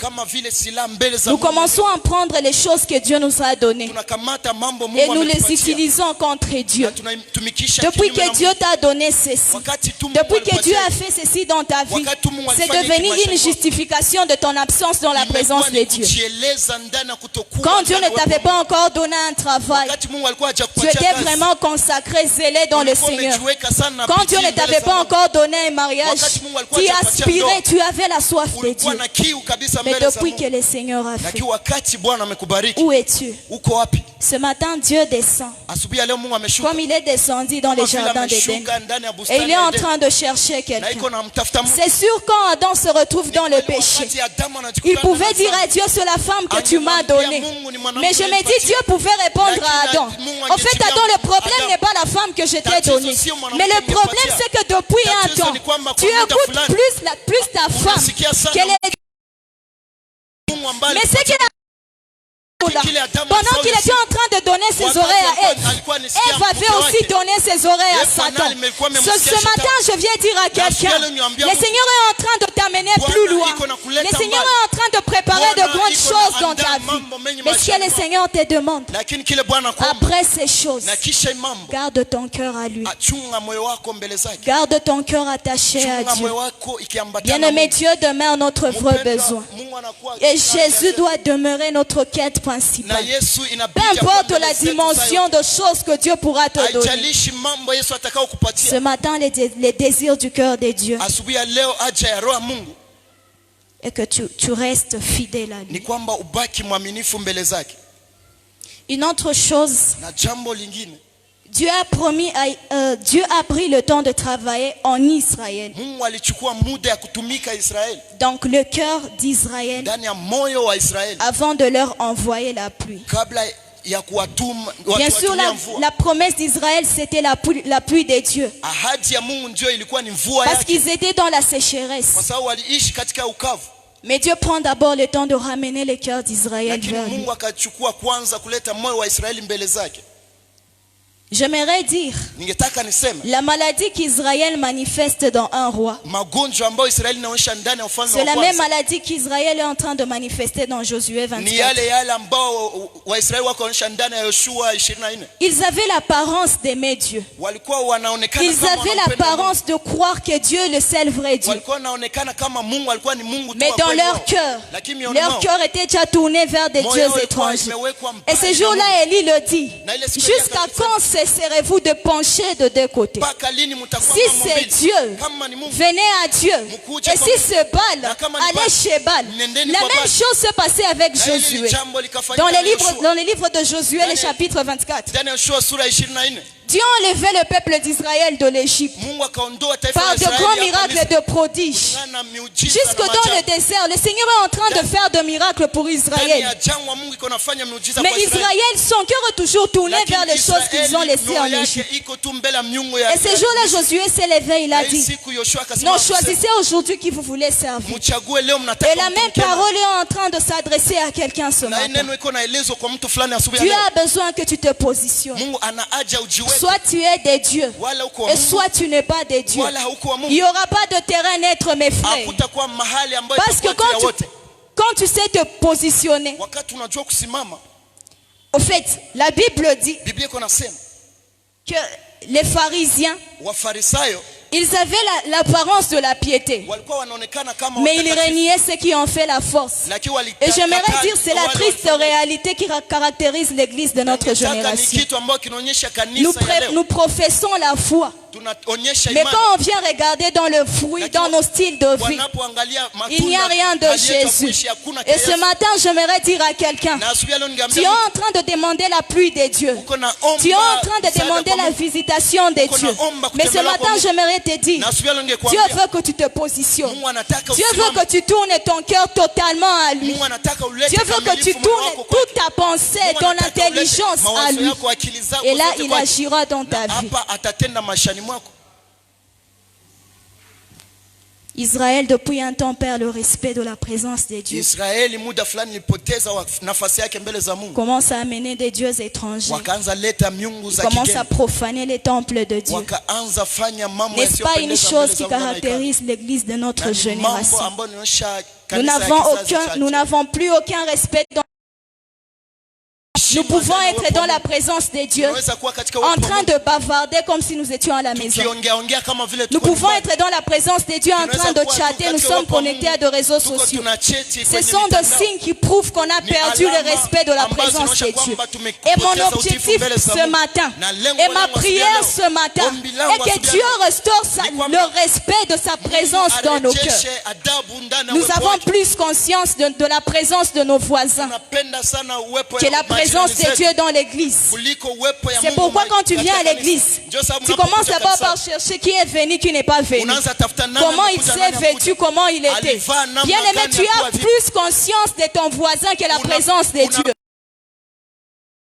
Nous commençons à prendre les choses que Dieu nous a données et nous les utilisons contre Dieu. Depuis que Dieu t'a donné ceci, depuis que Dieu a fait ceci dans ta vie, c'est devenu une justification de ton absence dans la présence de Dieu. Quand Dieu ne t'avait pas encore donné un travail, tu étais vraiment consacré, zélé dans le Seigneur. Quand Dieu ne t'avait pas encore donné un mariage, tu aspirais, tu avais la soif de Dieu. Mais depuis que le Seigneur a fait, où es-tu? Ce matin, Dieu descend comme il est descendu dans les jardins d'Éden. Et il est en train de chercher quelqu'un. C'est sûr, quand Adam se retrouve dans le péché, il pouvait dire à Dieu, c'est la femme que tu m'as donnée. Mais je me dis, Dieu pouvait répondre à Adam. En fait, Adam, le problème n'est pas la femme que je t'ai donnée. Mais le problème, c'est que depuis un temps, tu écoutes plus ta femme qu'elle est. Mais c'est qu'il a... Pendant qu'il était en train de donner ses oreilles à Ève, Ève avait aussi donné ses oreilles à Satan. Ce matin, je viens dire à quelqu'un, le Seigneur est en train de t'amener plus loin. Le Seigneur est en train de préparer de grandes choses dans ta vie. Mais ce que le Seigneur te demande, après ces choses, garde ton cœur à lui. Garde ton cœur attaché à Dieu. Bien-aimé, Dieu demeure notre vrai besoin. Et Jésus doit demeurer notre quête principale. Peu importe la dimension de choses que Dieu pourra te donner. Ce matin, les désirs du cœur de Dieu est que tu restes fidèle à lui. Une autre chose, Dieu a pris le temps de travailler en Israël. Donc le cœur d'Israël, avant de leur envoyer la pluie. Bien sûr, la promesse d'Israël, c'était la pluie de Dieu. Parce qu'ils étaient dans la sécheresse. Mais Dieu prend d'abord le temps de ramener le cœur d'Israël vers lui. J'aimerais dire, la maladie qu'Israël manifeste dans un roi, c'est la même maladie qu'Israël est en train de manifester dans Josué 24. Ils avaient l'apparence d'aimer Dieu. Ils avaient l'apparence de croire que Dieu est le seul vrai Dieu. Mais dans leur cœur était déjà tourné vers des dieux étrangers. Et ce jour-là, Élie le dit, jusqu'à quand cesserez-vous de pencher de deux côtés? Si c'est Dieu, venez à Dieu. Et si c'est Baal, allez chez Baal. La même chose s'est passée avec Josué. Dans les livres de Josué, le chapitre 24. Dieu a enlevé le peuple d'Israël de l'Égypte par de grands miracles et de prodiges. Jusque dans le désert, le Seigneur est en train de faire des miracles pour Israël. Mais Israël, son cœur est toujours tourné vers les choses qu'ils ont laissées en Égypte. Et ce jour-là, Josué s'est levé, il a dit, non, choisissez aujourd'hui qui vous voulez servir. Et la même parole est en train de s'adresser à quelqu'un ce matin. Dieu a besoin que tu te positionnes. Soit tu es des dieux, et soit tu n'es pas des dieux. Il n'y aura pas de terrain neutre, mes frères. Parce que quand tu sais te positionner, au fait, la Bible dit que les pharisiens, ils avaient l'apparence de la piété, mais ils reniaient ceux qui ont fait la force. Et j'aimerais dire, c'est la triste réalité qui caractérise l'église de notre génération. Nous professons la foi, tunaonyesha Mais imani. quand on vient regarder dans le fruit, dans nos styles de vie, Wanapoangalia il n'y a matunda, rien de hali yetu ya Jésus. kuishi, hakuna Et cha ce Yesu. matin, j'aimerais dire à quelqu'un, Na asubuhi ya leo tu ningeambia es mtu, en train de demander la pluie de Dieu. uko naomba Tu es en train de msaada demander kwa la Mungu. visitation de Dieu. Mais ce matin, j'aimerais te dire, Na asubuhi ya leo Dieu ningekuambia, veut que tu te positionnes. Mungu anataka Dieu veut usimame. que tu tournes ton cœur totalement à lui. Mungu anataka ulete Dieu veut que tu kamilifu moyo tournes wako kwake. toute ta pensée, Mungu ton anataka ulete intelligence à mawazo lui. yako, akili zako Et là, zote il kwake. agira dans ta Na vie. hapa atatenda maishani mwako. Israël, depuis un temps, perd le respect de la présence de Dieu. Israeli muda fulani ilipoteza nafasi yake mbele za Mungu. Commence à amener des dieux étrangers. Wakaanza leta miungu za Commence à kigeni. profaner les temples de Dieu. Wakaanza fanya mambo N'est-ce pas une yasiyopendeza chose mbele qui za Mungu na caractérise l'église de notre mambo génération? ambayo inaonyesha Nous kanisa ya kizazi chache. n'avons plus aucun respect. Nous pouvons être dans la présence de Dieu, Tunaweza kuwa katika en uwepo wa train Mungu, de bavarder comme si nous étions à la maison. tukiongea kama vile Nous tuko pouvons nyumbani. être dans la présence de Dieu en train de chatter. Nous sommes connectés à des réseaux Tuko sociaux. tuna cheti Ce kwenye sont des mitandao. signes qui prouvent qu'on a Ni perdu le alama respect de la ambazo présence de zinaonyesha Dieu. kwamba Et mon tumepoteza objectif utiifu mbele za ce Mungu. matin, Na lengo et ma langu prière asubuhi ce ya leo, matin, ombi langu est que asubuhi ya Dieu leo, restaure ni kwamba le respect de sa présence dans nos cœurs. arejeshe adabu ndani ya Nous uwepo avons wake. plus conscience de la présence de nos voisins Tunapenda sana uwepo que ya la présence majirani de Dieu zetu dans l'église. kuliko uwepo ya C'est Mungu pourquoi quand tu katika viens à kanisa. l'église, Ndio sababu tu unapokuja commences d'abord kanisani, par chercher qui est venu, qui n'est pas venu. unaanza tafuta nani Comment il amekuja, s'est nani hakuja. vêtu, comment il était. Alivaa namna Bien aimé, gani, tu as alikuwa vipi. plus conscience de ton voisin que la présence de Dieu.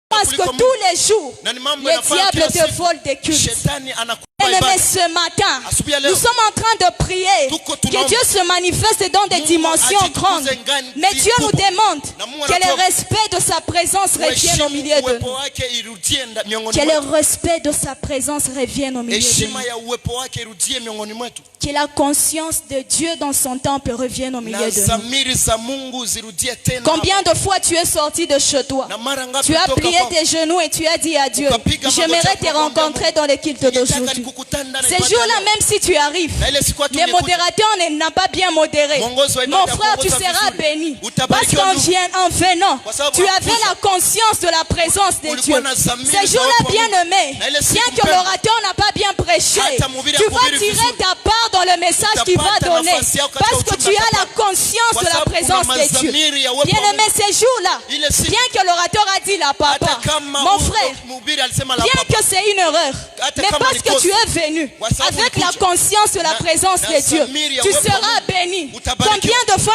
Parce que kuliko tous les jours, Na ni mambo le yanafanya diable kila te siku. vole des cultes. Shetani anakupa Bien aimé, ibada. ce matin, Asubuhi ya leo, nous sommes en train de prier tuko que tunaomba. Dieu se manifeste dans des Mungu dimensions ajitukuze grandes. ngani Mais Dieu nous kubwa. demande Na Mungu que le anatuomba. respect de sa présence revienne au milieu de uwepo nous. wake irudie miongoni Que mwetu. le respect de sa présence revienne au milieu de nous. Heshima ya uwepo wake irudie miongoni mwetu. Que la conscience de Dieu dans son temple revienne au milieu Na de nous. zamiri za Mungu zirudie tena. Combien de fois tu es sorti de chez toi? Na mara ngapi Tu as kutoka plié kwako, tes genoux et tu as dit à Dieu, ukapiga magoti j'aimerais yako te kwa rencontrer Mungu. dans le culte Ningetaka d'aujourd'hui. nikukutane ndani Ces ibada jours-là, ya leo. même si tu arrives, Na ile siku les tungekuja. modérateurs n'a pas bien modéré. Mwongozo wa Mon ibada frère, tu kuongoza seras vizuri. béni. Parce Utabarikiwa qu'en ndugu. en venant, Kwa sababu tu avais hakuja. la conscience de la présence de Ulikuwa Dieu. na dhamiri Ces za jours-là, uwepo wa bien Mungu. aimé, Na ile siku bien que mpendwa. l'orateur n'a pas bien prêché, Hata mhubiri tu vas hakuhubiri tirer vizuri. ta part dans le message qu'il va Utapata donner. nafasi yako katika Parce que ujumbe tu as la atapata. conscience Kwa de la sababu présence kuna de Dieu. mazamiri ya uwepo Bien wa aimé, ces jours-là, Ile siku. bien que l'orateur a dit la papa, Hata kama mon frère, mhubiri alisema la bien papa. que c'est une erreur, Hata mais kama parce ni que kosa. tu es venu Kwa sababu avec la ulikuja. conscience de la présence Na de Dieu, dhamiri ya tu uwepo wa seras Mungu. béni. Utabarikiwa. Combien de fois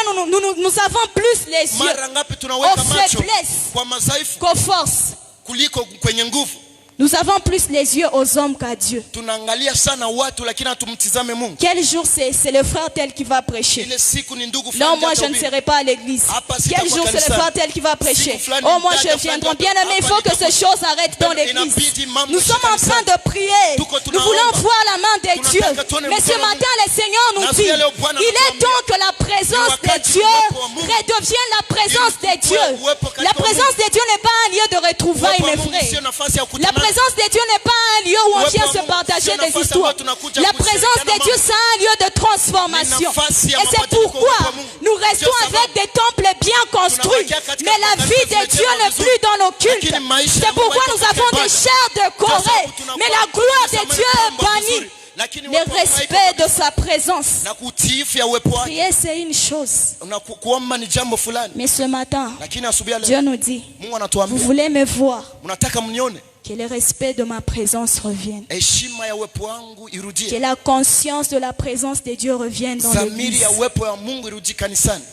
nous avons plus les yeux Mara ngapi tunaweka aux macho faiblesses kwa madhaifu qu'aux forces. kuliko kwenye nguvu. Nous avons plus les yeux aux hommes qu'à Dieu. Tunaangalia sana watu lakini hatumtizame Mungu. Quel jour c'est le frère tel qui va prêcher? Ile siku ni ndugu Non, fulani moi je ne atahubiri. serai pas à l'église. Hapa Quel sitakuwa jour c'est le kanisani. frère tel qui va prêcher? Siku fulani Oh, moi dada je fulani viendrai. Bien hapa aimé, il faut que ces nitakuja. choses arrêtent dans l'église. Inabidi mambo Nous sommes en kanisani. train de prier. Tuko Nous tunaomba. voulons voir la main de Dieu. Tunataka tuone Mais ce mkono wa matin, le Seigneur nous Na dit, siku ya leo Bwana il est anatuambia, temps que la présence ni de wakati Dieu uwepo wa Mungu redevienne la présence de Dieu. uwepo katika La présence de Dieu n'est pas un lieu de retrouvailles, Uwepo wa mes Mungu frères. sio nafasi ya La kukutana. présence de Dieu n'est pas un lieu où on Uwepo vient wa se Mungu partager sio des nafasi histoires. ambayo tunakuja La présence de kushirikiana Dieu, mambo. c'est un lieu de transformation. Ni nafasi ya Et c'est mabadiliko pourquoi uwepo wa Mungu. nous restons Ndio avec sababu des temples bien construits. tunabakia katika Mais la makanisa vie de zimejengwa Dieu n'est vizuri. plus dans nos cultes. Lakini maisha C'est ya Mungu pourquoi haiko nous avons katika des ibada. chairs de Ndio Corée. sababu tunakuwa Mais la gloire de tunasema Dieu est mambo bannie. vizuri. Lakini Le uwepo wa Mungu haiko respect de kabisa. sa présence. Na kutiifu ya uwepo wake. Prier, c'est une chose. Na kuomba ni jambo fulani. Mais ce matin, Lakini asubuhi ya leo Dieu nous dit, Mungu vous anatuambia, voulez me voir, mnataka mnione? que le respect de ma présence revienne. Heshima ya uwepo wangu Que irudie. la conscience de la présence de Dieu revienne dans Dhamiri l'église. ya uwepo wa Mungu irudie kanisani.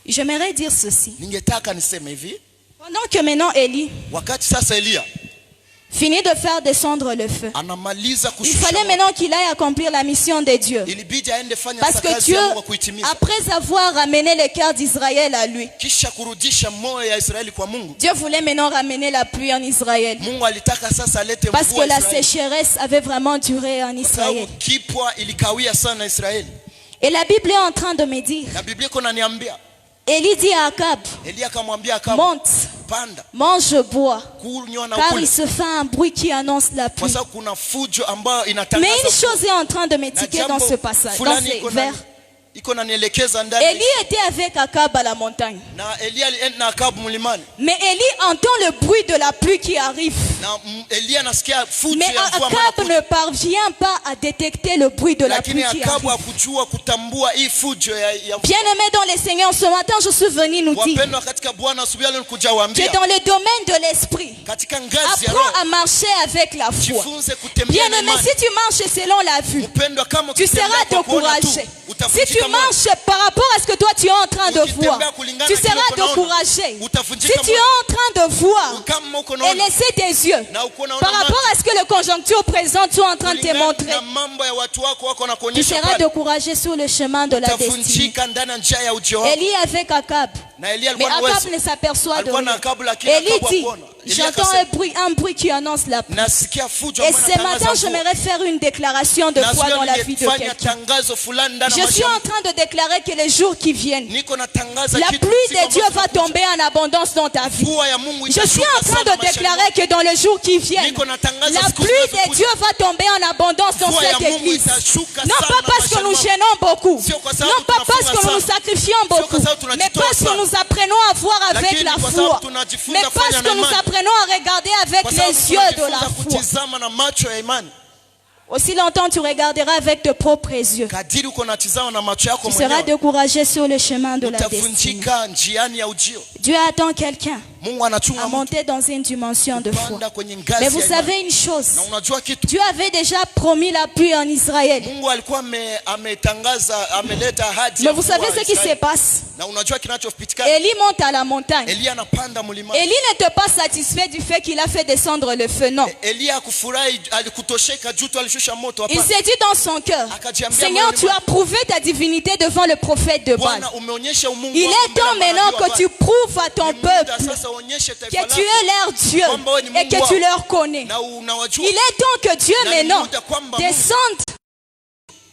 J'aimerais dire ceci. Ningetaka niseme hivi, Pendant que maintenant Élie wakati sasa Elia finit de faire descendre le feu, anamaliza il kushusha fallait moto, maintenant qu'il aille accomplir la mission de Dieu. ilibidi aende fanya Parce que kazi Dieu, ya Mungu kuitimiza. après avoir ramené le cœur d'Israël à lui, Kisha kurudisha moyo ya Israeli kwa Mungu. Dieu voulait maintenant ramener la pluie en Israël. Mungu alitaka sasa alete Parce que mvua la Israeli. sécheresse avait vraiment duré en Kwa sababu Israël. kipwa ilikawia sana Israeli. Et la Bible est en train de me dire, Na Biblia iko inaniambia, Élie dit à Akab, Elia akamwambia Akabu, monte, panda, mange, bois, kunywa na car ukule. il se fait un bruit qui annonce la Kwa pluie. sababu kuna fujo ambayo Mais inatangaza une mvua. chose est en train de Na m'étiquer jambo dans ce passage, dans fulani ces vers. iko nanielekeza ndani. Élie était avec Akab à la montagne. Na Elia alienda na Akabu mlimani. Mais Élie entend le bruit de la pluie qui arrive. Na Elia anasikia fujo Mais ya mvua Akab ne parvient pas à détecter le bruit de la pluie lakini qui Akabu arrive. hakujua kutambua hii fujo ya mvua. Bien-aimés dans les Seigneurs, ce matin, je suis venu nous dire Wapendwa katika Bwana, asubuhi leo nikuja que waambia dans le domaine de l'esprit, katika ngazi ya apprends roho à marcher avec la foi. jifunze kutembea na Bien-aimé, imani. si tu marches selon la vue, Mpendwa, kama tu ukitembea seras kwa kuona tu, découragé. Si utavunjika tu moyo. marches par rapport à ce que toi tu es en train de Ukitembea voir, kulingana tu na kile seras uko naona, découragé. Si utavunjika tu es moyo. en train de voir Kama uko et naona laisser tes yeux na uko naona par rapport à ce que le conjoncture présente sont en train de te kulingana montrer, na mambo ya watu wako wako na tu kuonyesha seras pale, découragé sur le chemin de la destinée. utavunjika ndani ya njia ya ujio wako. Élie avec Akab. Na Elia Mais alikuwa na Akab uwezo. ne s'aperçoit de Alikuwa na rien. Akabu, lakini Élie Akabu dit, hakuona. Elia j'entends akasema, un bruit qui annonce la pluie. nasikia fujo Et ambayo ce inatangaza matin, mvua. j'aimerais faire une déclaration de Na foi sio dans la vie de ningefanya quelqu'un. tangazo fulani ndani ya Je maisha suis en yangu. train de déclarer que les jours qui viennent, Niko natangaza la kitu pluie siku de Dieu ambazo va zinakuja. tomber en abondance dans ta vie. Mvua ya Mungu Je suis itashuka en train sana de maishani déclarer mwako. que dans les jours qui viennent, Niko natangaza la siku pluie zinazokuja. de Dieu va tomber en abondance dans Mvua ya cette Mungu église. itashuka Non sana pas parce que maishani nous mwako. gênons beaucoup, Sio kwa sababu non pas parce que tunafunga nous nous sana. sacrifions Sio beaucoup, kwa sababu mais tunajitoa parce que sana. nous apprenons à voir avec Lakini la kwa foi, sababu tunajifunza mais parce kufanya que na nous imani. apprenons à regarder avec Kwa sababu les yeux de la tunajifunza foi. kutizama na macho ya imani. Aussi longtemps tu regarderas avec tes propres yeux, Kadiri uko natizama na macho yako tu seras mwenyewe, découragé sur le chemin de la destinée. utavunjika njiani ya ujio. Dieu attend quelqu'un Mungu à anachunga mtu monter dans une dimension de foi. kupanda kwenye Mais ngazi vous ya imani. savez une chose, Na unajua kitu, Dieu avait déjà promis la pluie en Israël. Mungu alikuwa ametangaza, ameleta ahadi Mais ya vous mvua savez ce qui Israeli. se passe. Na unajua kinachopitika, Élie monte à la montagne. Elia anapanda mlima. Élie n'était pas satisfait du fait qu'il a fait descendre le feu. Non. Elia akufurahi, alikutosheka juu tu alishusha moto Il hapa. s'est dit dans son cœur, Seigneur, tu as prouvé ta divinité devant le prophète de Baal. Bwana, umeonyesha umungu Il wako est mbele ya temps maintenant manabii wa que tu Baal. prouves à ton Ni muda peuple sasa uonyeshe taifa que tu lako es leur Dieu et que tu leur connais. na unawajua. Il est temps que Dieu Na ni maintenant muda kwamba Mungu descende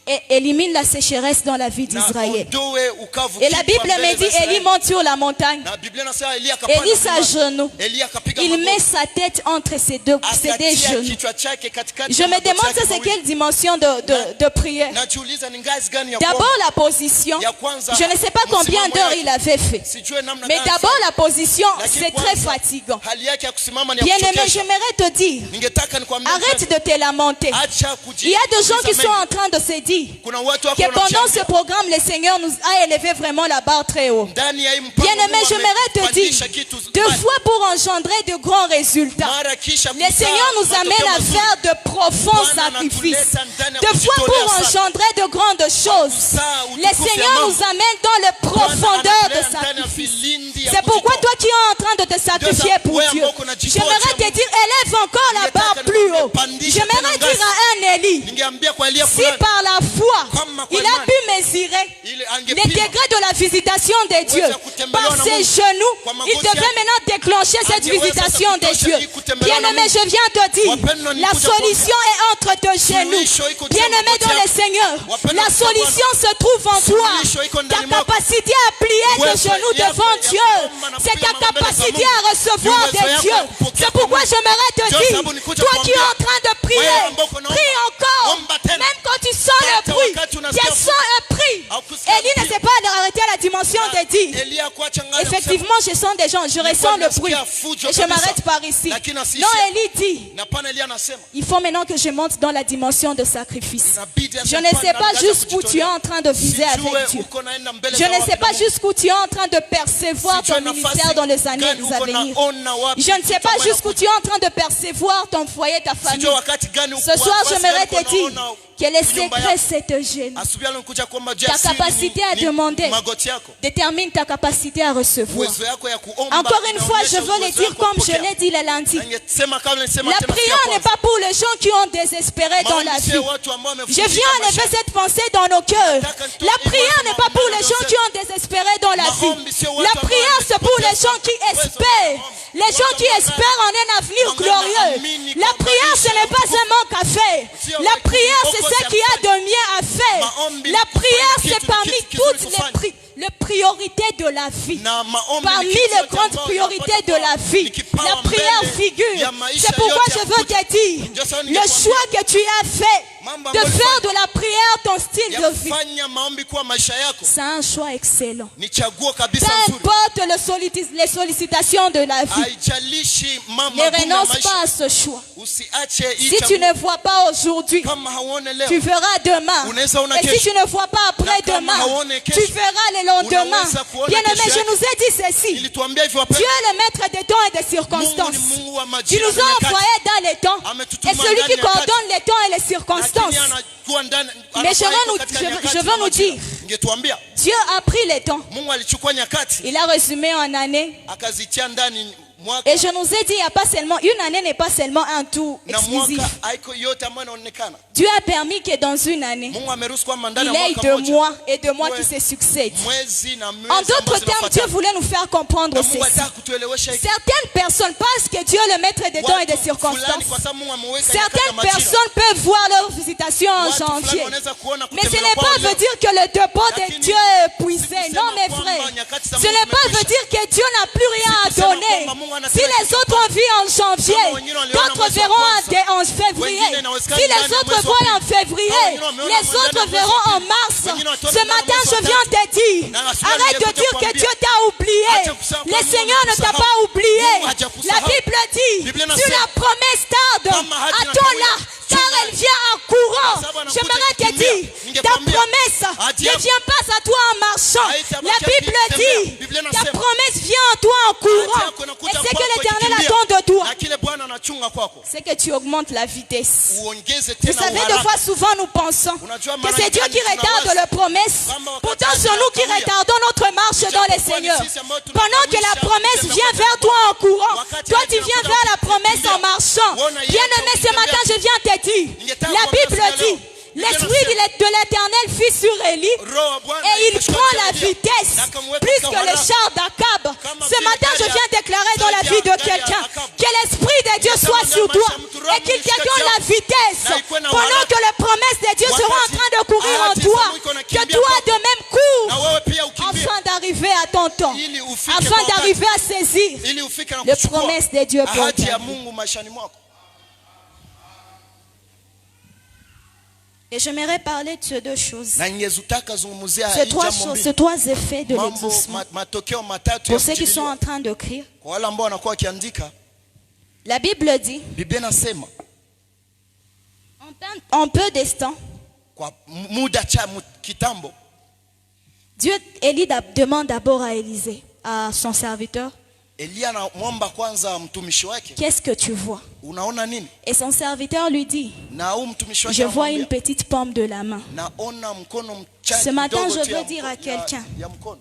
et élimine la sécheresse dans la vie na d'Israël. ondoe ukavu Et la kichwa Bible mbele me za dit, Israeli. Élie monte sur la montagne. Na Biblia inasema Elia akapanda Élie mlima. s'agenouille. Elia akapiga Il magoti. met sa tête entre ses deux Akatia genoux. kichwa chake katikati Je ya me magoti demande yake ça c'est mawili. quelle dimension de prière. Najiuliza ni ngazi gani ya D'abord kuomba. la position. Ya kwanza, Je ne sais pas combien msimamo d'heures yake. il avait fait. Sijue namna Mais gani d'abord alifanya. la position, Lakini c'est très kwanza, fatigant. hali yake ya kusimama ni ya Bien-aimé, kuchokesha. j'aimerais te dire, Ningetaka nikwambie arrête de te lamenter. acha Il y a des gens qui kujiuliza sont mengi. en train de se dire Kuna watu wako que pendant ce wanajiambia, programme, le Seigneur nous a élevé vraiment la barre très haut. ndani ya hii mpango Bien-aimé, Mungu j'aimerais te amepandisha dire, kitu deux mbali. fois pour engendrer de grands résultats. Mara kisha Le kuzaa Seigneur nous matokeo amène à mazuri. faire de profonds Bwana sacrifices. anatuleta ndani ya Deux fois kujitolea pour sana. engendrer de grandes choses. Kuzaa Le utukufu ya Seigneur Mungu. nous amène dans les Bwana profondeurs de anatuleta ndani ya sacrifice. vilindi ya C'est pourquoi kujitoa. toi qui es en train de te sacrifier pour wewe Dieu, ambao kunajitoa j'aimerais cha te dire, élève encore la Ningetaka barre plus haut. nipandishe J'aimerais tena dire à un Élie, Ningeambia kwa Elia si fulani, par la foi, Kama kwa il a imani, pu mesurer ile les angepima degrés de la visitation de Dieu kutembelewa par na ses Mungu. genoux, Kwa il magoti devait yake. maintenant déclencher cette Angeweza visitation de kutosha Dieu. hii kutembelewa na Bien-aimé, Mungu. je viens te dire, Wapendwa, la nikuja solution est entre tes genoux. Suluhisho iko juu ya Bien-aimé magoti dans yako. le Seigneur, Wapendwa la katika solution se trouve en toi. Suluhisho iko Ta ndani mwako. capacité à plier tes Uwezo genoux yako devant ya Dieu, kuomba na c'est ta kupiga magoti mbele za capacité Mungu. à recevoir Ni uwezo de yako Dieu. ya kupokea C'est kwa pourquoi Mungu. j'aimerais te Ndio dire, sababu nikuja toi qui es kuambia, en train de prier, wewe ambao uko naomba, prie encore. omba tena. Même quand tu sens le Hata bruit, wakati tu unasikia sens un prix. Haukusikia Élie ne prix. s'est pas arrêté à la dimension de dire, Elia kuacha ngano effectivement, je sens des gens, je ressens le bruit. nasikia fujo Et je kabisa. m'arrête par ici. Lakini asiishie. Non, Élie dit, kusema. Na pana Elia anasema il faut maintenant que je monte dans la dimension de sacrifice. inabidi Je ne sais pas jusqu'où tu es en train de viser avec Sijue Dieu. uko naenda mbele Je za ne wapi sais na pas Mungu. jusqu'où tu es en train de percevoir Sijue ton nafasi ministère dans les années gani à uko venir. naona wapi Je ne sais pas vitu jusqu'où ambavyo tu es en train de percevoir ton foyer, ta famille. Sijue wakati gani uko Ce soir, nafasi j'aimerais gani te dire unaona que les nyumba secrets, yako. c'est te gêne. Asubuhi leo nikuja kuomba Ta capacité à demander magoti yako. détermine ta capacité à recevoir. Uwezo yako ya kuomba. Encore une fois, je inaonyesha veux le uwezo dire wako wa comme je kupokea. l'ai dit le lundi. Na ningesema kama nilisema La tena prière siku ya n'est kwanza. pas pour les gens qui ont désespéré dans la Maombi vie. sio watu ambao Je wamevunjika viens enlever maisha. cette pensée dans nos cœurs. La prière n'est pas pour les gens qui ont désespéré dans la vie. La prière, c'est pour les gens qui espèrent. Les gens qui espèrent en un avenir glorieux. La prière, ce n'est pas un manque à faire. La prière, c'est ce qu'il y a de mieux à faire. La prière, c'est parmi toutes les priorités de la vie. Na maombi Parmi ni kitu les yote grandes ambao priorités unapata de la kwa- vie, ni kipawa la prière mbele figure. ya maisha C'est pourquoi yote je ya veux kuja. te dire, Ndio sababu le ningekwambia, choix que tu as fait mambo de ambayo faire ulifanya, de la prière ton style ya de vie, kufanya maombi kuwa maisha yako c'est un choix excellent. ni chaguo Peu kabisa nzuri. importe le les sollicitations de la vie. Haijalishi mambo Ne magumu ya renonce maisha. pas à ce choix. Usiache hii Si tu chaguo. ne vois pas aujourd'hui, Kama hauone leo, tu verras demain. unaweza ona Et si kesho. tu ne vois pas Na après-demain, kama hauone kesho, tu verras le lendemain. unaweza kuona Bien-aimé, kesho je yake. nous ai dit ceci. Nilituambia hivyo Dieu wapendwa. est le maître des temps et des Mungu circonstances. ni Mungu wa Tu majira nous na as nyakati. envoyés dans les temps. Ametutuma Et celui ndani qui ya nyakati. coordonne les temps et les circonstances. Lakini anakuwa ndani- Mais je anakuwa veux nous- katika je veux- nyakati je veux na nous majira. dire. Ningetuambia Dieu a pris les temps. Mungu alichukua nyakati Il a résumé en années. akazitia ndani mwaka, Et je nous ai dit, il n'y a pas seulement, une année n'est pas seulement un tout na exclusif. mwaka haiko yote ambayo inaonekana. Dieu a permis que dans une année, Mungu ameruhusu kwamba ndani il ya y ait mwaka 2 mmoja, mois et 2 mois Ouais. qui se succèdent. mwezi na miezi En ambazo d'autres termes, Dieu zinafuatana. voulait nous faire comprendre Na Mungu ceci. anataka kutuelewesha hiki. Certaines personnes pensent que Dieu est le maître des temps et des Watu fulani circonstances. kwa sababu Mungu ameweka nyakati na Certaines majira. personnes peuvent voir leur visitation en Watu fulani janvier. wanaweza kuona Mais ce kutembea n'est kwao pas leo. veut dire que le dépôt de Lakini Dieu est épuisé. sikusema Non, mes kwamba frères. nyakati za Ce Mungu n'est pas zimekwisha. veut dire que Dieu n'a plus rien à Sikusema donner. kwamba Mungu ana Si kila les kitu autres ont vu en janvier, Kama wengine waliona d'autres mwezi wa verront kwanza. en février. Wengine inawezekana Si ndani les ya autres mwezi wa voient en pili. février, Kama wengine les wameona autres ndani ya mwezi wa verront en pili. mars. Wengine wataona Ce ndani ya matin, mwezi je wa viens tatu. te dire, Na asubuhi arrête de ningekuja dire que kuambia. Dieu t'a oublié. Acha kusahau Le kwamba Seigneur Mungu ne t'a hakusahau. pas oublié. Mungu hajakusahau. La Bible dit, Biblia si inasema, la promesse tarde, kama hadi attends-la, inakawia, car chunga. elle vient en courant. Kwa sababu anakuja J'aimerais te kukimbia. dire, ta Ningekwambia, promesse hadi ne hapo. vient pas à toi en marchant. Haitabakia La Bible ikitembea. dit, Biblia ta inasema, promesse vient en toi en courant. hadi yako inakuja Et c'est que kwako l'Éternel ikikimbia. attend de toi. Na kile Bwana anachunga kwako. C'est que tu augmentes la vitesse. Uongeze Vous tena savez, uharaka. des fois, souvent, nous pensons Unajua que mara c'est Dieu nyingi qui retarde tunawaza la promesse. kwamba wakati Pourtant, c'est nous qui anakawia. retardons notre marche dans le Ijapokuwa ni Seigneur. sisi ambao Pendant que la tunakawisha promesse kutembea vient kwa vers toi en courant, Wakati toi, hadi tu viens unakuja vers la promesse kukimbia. en marchant. Uona yeye Bien-aimé, ce akitembea. matin, je viens te dire, Ningetaka la kuambia Bible siku ya dit, leo. l'Esprit de l'Éternel fut sur Élie. Roho wa Bwana Et il ikashuka prend juu ya la Elia. vitesse Na akamweka plus katika que le haraka. char d'Akab. Kama Ce vile matin, je gari ya- viens déclarer dans la gari vie ya- de gari ya quelqu'un Akab. que l'Esprit de Dieu Ningesema soit ndani sur ya toi maisha ya mtu, Roho et qu'il te ameshika donne la kiapo. vitesse. Na ikuwe na Pendant haraka. que les promesses de Dieu seront en Wakati train de courir en ahadi za toi, Mungu iko que nakimbia toi kwako. de même cours Na wewe pia ukimbie. afin d'arriver à ton temps, Ili ufike afin kwa wakati. d'arriver à saisir Ili ufike na les kuchukua promesses de Dieu pour ahadi ta ya vie. Mungu maishani mwako. Et j'aimerais parler de ces deux choses. Na ningezutaka zungumzia Ces hii trois jambo choses, mbili. ces trois effets de Mambo l'exaucement. matokeo matatu Pour ya ceux qui sont kujibiwa. en train d'écrire, Kwa wale ambao wanakuwa wakiandika, la Bible dit, Biblia inasema en peu d'instants, kwa muda cha kitambo, Dieu, Élie demande d'abord à Élisée, à son serviteur, Elia anamwomba kwanza mtumishi wake, qu'est-ce que tu vois? unaona nini? Et son serviteur lui dit, Na huyu mtumishi wake je vois anamwambia, une petite pomme de la main. naona mkono mchache Ce matin, kidogo je tu ya veux dire à mko- quelqu'un, ya mkono.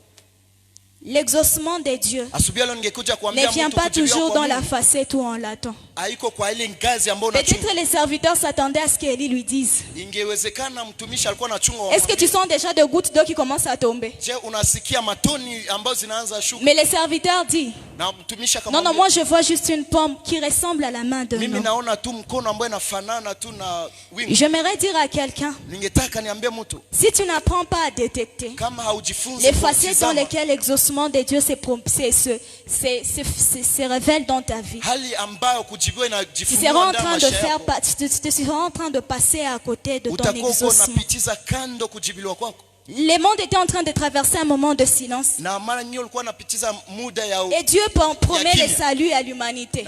l'exaucement de Dieu Asubuhi leo ningekuja ne kuambia vient mtu pas kujibiwa toujours kwa dans la Mungu, facette où on l'attend. haiko kwa ile ngazi ambayo unachunga. Peut-être les serviteurs s'attendaient à ce qu'Élie lui dise, Ingewezekana mtumishi alikuwa anachunga est-ce que tu sens déjà des gouttes d'eau qui commencent à tomber? Je, unasikia matoni ambazo zinaanza shuka? Mais le serviteur dit, Na mtumishi non, non, akamwambia, moi je vois juste une pomme qui ressemble à la main d'un mimi homme. naona tu mkono ambao inafanana tu na wingu. J'aimerais dire à quelqu'un, Ningetaka niambie mtu, si tu n'apprends pas à détecter kama haujifunzi les facettes dans kutizama lesquelles l'exaucement de Dieu se révèle dans ta vie, hali ambayo kujibiwa tu inajifunua seras en ndani ya train de maisha faire, yako, tu seras en train de passer à côté de ton utakuwa uko exaucement. unapitiza kando kujibiliwa kwako. Le monde était en train de traverser un moment de silence. Na mara nyingi ulikuwa unapitiza muda ya Et Dieu promet kimya. le salut à l'humanité.